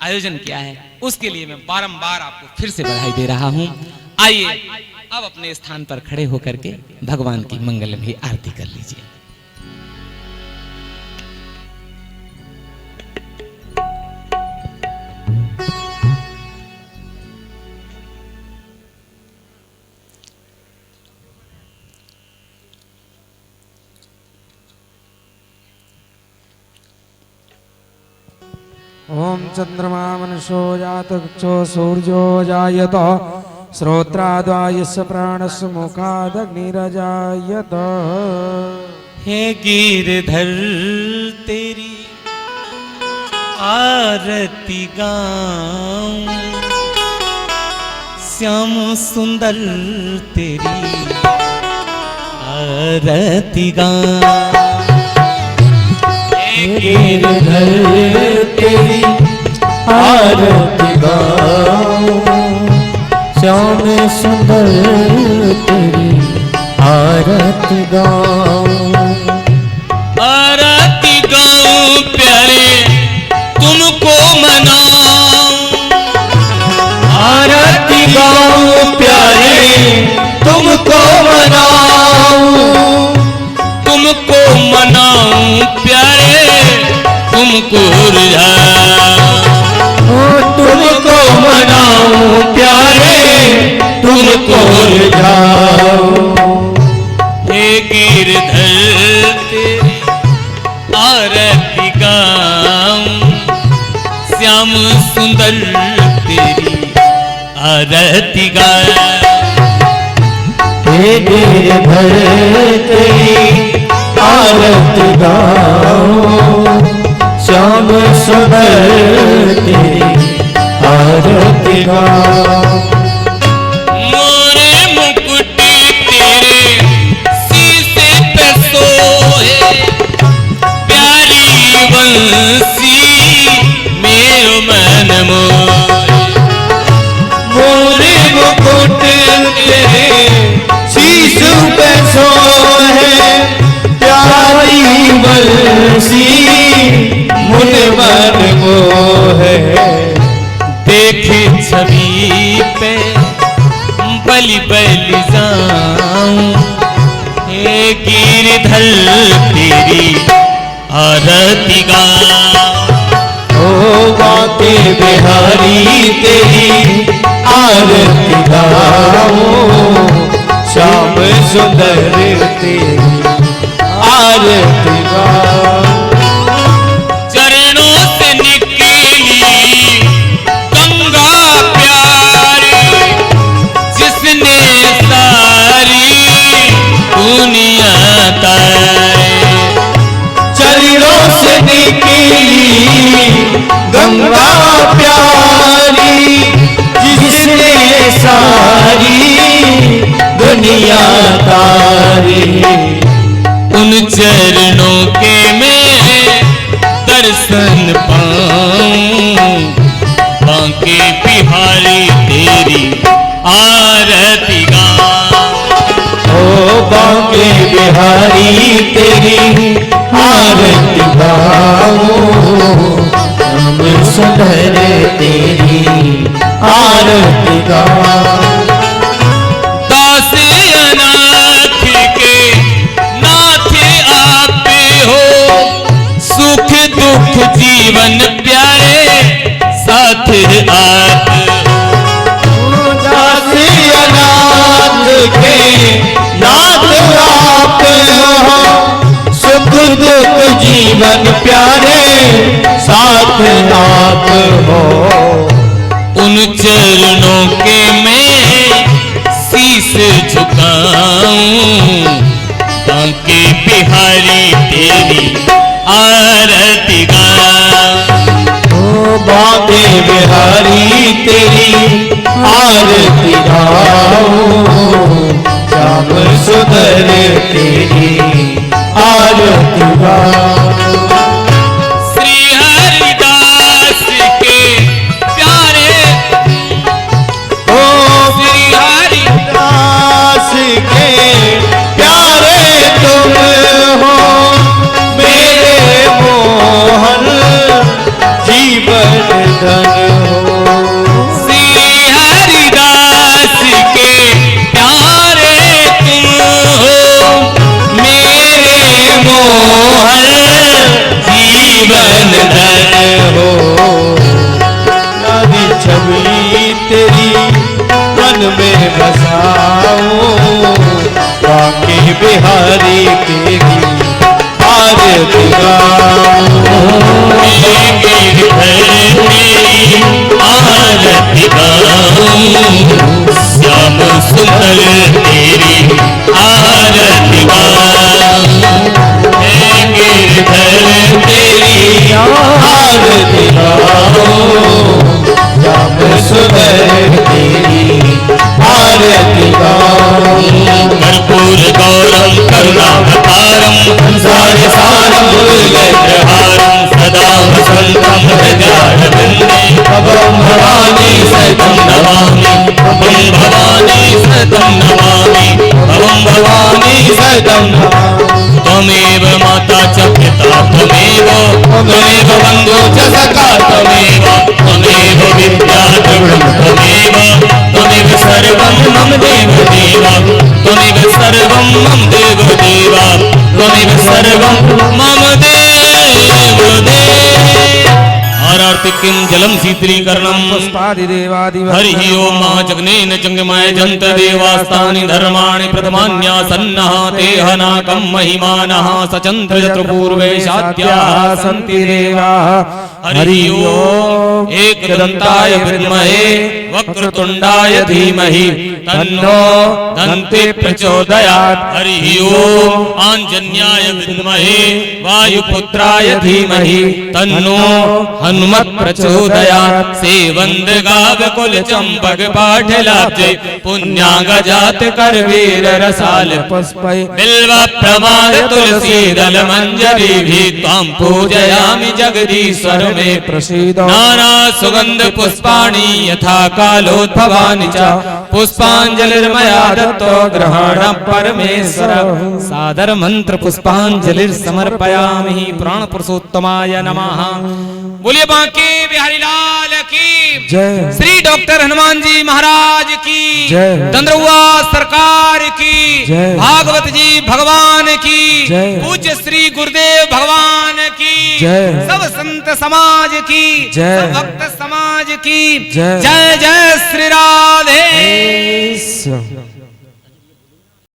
Speaker 2: आयोजन किया है उसके लिए मैं बारंबार आपको फिर से बधाई दे रहा हूँ। आइए अब अपने स्थान पर खड़े होकर के भगवान की मंगलमयी आरती कर लीजिए।
Speaker 4: ओम चंद्रमा मनसो जातक्षो सूर्यो जायत श्रोत्राद्वायुस्य प्राणस्य मुखादग्निरजायत।
Speaker 3: हे गिरधर तेरी आरती गाऊं, श्याम सुंदर तेरी आरती गाऊं।
Speaker 5: हे गिरधर तेरी आरती गाऊं, श्याम सुंदर तेरी आरती गाऊं।
Speaker 2: आरती गाऊं प्यारे तुमको मनाऊं,
Speaker 5: आरती गाऊं प्यारे तुमको मनाऊं,
Speaker 2: तुमको मनाऊं प्यारे तुमको रिझाऊं,
Speaker 5: तुमको मनाऊं प्यारे तुमको रिझाऊं।
Speaker 2: हे गिरधर तेरी आरती गाऊं, श्याम सुंदर तेरी आरती गाऊं।
Speaker 5: हे गिरधर तेरी आरती गाऊं, श्याम सुंदर तेरी आरती गाऊं।
Speaker 2: मोरे मुकुट तेरे शीशे पे सोए, प्यारी बंसी मेरो मन मोहे।
Speaker 5: मोरे मुकुट तेरे शीश पे सोए, प्यारी बंसी मुन मन मोहे।
Speaker 2: देखे छवि पे बलि बलि जाऊं, हे गिरधर तेरी आरती गाऊं।
Speaker 5: ओ बाके बिहारी तेरी आरती गाऊं, श्याम सुंदर तेरी आरती गाऊं।
Speaker 2: चरणों से निकली गंगा प्यारी, जिसने सारी दुनिया तारी।
Speaker 5: चरणों से निकली गंगा प्यारी, जिसने सारी दुनिया तारी।
Speaker 2: उन चरणों के मैं दर्शन पाऊं, बांके बिहारी तेरी आरती गाऊं।
Speaker 5: ओ बाके बिहारी तेरी आरती गाऊं, श्याम सुंदर तेरी आरती गाऊं।
Speaker 2: दास अनाथ के नाथ आप हो, सुख दुख जीवन प्यारे साथ आप।
Speaker 5: दास अनाथ के नाथ आप हो, सुख दुख जीवन प्यारे साथ आप हो।
Speaker 2: उन चरणों के मैं शीश झुकाऊं, बांके बिहारी तेरी आरती गाऊं।
Speaker 5: ओ बाके बिहारी तेरी आरती गाऊं, श्याम सुंदर तेरी आरती गाऊं।
Speaker 2: श्री हरिदास के प्यारे,
Speaker 5: ओ
Speaker 2: श्री
Speaker 5: दास के प्यारे तुम हो, मेरे मोहन जीवन धन हो।
Speaker 2: श्री हरिदास के प्यारे तुम हो, मेरे मोहन जीवन धन
Speaker 5: हो। नदी छवि तेरी मन में बसाओ, बाके बिहारी तेरी आरती गाऊं।
Speaker 2: गिरधर श्याम सुंदर तेरी आरती गाऊं, हे गिरधर तेरी
Speaker 5: आरती गाऊं, श्याम सुंदर तेरी आरती गाऊं।
Speaker 2: कर्पूर गौरम करुणावतारम संसार सारम भुजगेन्द्रहारम सदा वसंतम हृदयारविंदे भवं भवानी सहितं नमामि, भवं भवानी सहितं नमामि, भवं भवानी सहितं नमामि। त्वमेव माता च पिता त्वमेव, त्वमेव बन्धु च सखा त्वमेव, त्वमेव विद्या द्रविणं त्वमेव, त्वमेव सर्वं मम देव देव, त्वमेव सर्वं मम देव देव, त्वमेव सर्वं मम देव देव। आरार्तिक्यं जलं शीतलीकरणं
Speaker 4: पुष्पादिदेवादिवत्
Speaker 2: हरि ओम जगनेन जंगमय जंत देवास्तानि धर्माणि प्रथमान्यासन्नः तेहनाकं महिमानः सचन्द्र चतुर्पूर्वे शाद्याः सन्ति देवाः। हरि ओम एकदन्ताय विद्महे वक्रतुण्डाय धीमहि तन्नो दन्ति प्रचोदयात्। हरि ओम आञ्जन्याय विद्महे वायुपुत्राय धीमहि तन्नो हनुमत् प्रचोदयात्। सेवन्द गाव कुल चंपक पाठलाब्जे पुण्यागजात करवीर रसाल
Speaker 4: पुष्पै
Speaker 2: बिल्व प्रमाद तुलसी दल मंजरी भी त्वां पूजयामि जगदीश्वर मे
Speaker 4: प्रसीद
Speaker 2: नाना सुगंध पुष्पाणि यथा कालोद्भवानि च पुष्पांजलिर्मया दत्तो ग्रहणं परमेश्वर।
Speaker 3: सादर मंत्र पुष्पांजलिर्समर्पयामि प्राण पुरुषोत्तमाय नमः।
Speaker 2: बोलिए बांके बिहारी लाल की
Speaker 4: जय
Speaker 2: श्री डॉक्टर हनुमान जी महाराज की
Speaker 4: जय।
Speaker 2: चंद्रहुआ सरकार की
Speaker 4: जय।
Speaker 2: भागवत जी भगवान की
Speaker 4: जय।
Speaker 2: पूज्य श्री गुरुदेव भगवान की
Speaker 4: जय।
Speaker 2: सब संत समाज की
Speaker 4: जय।
Speaker 2: सब भक्त समाज की
Speaker 4: जय।
Speaker 2: जय जय श्री राधे।
Speaker 4: श्याम।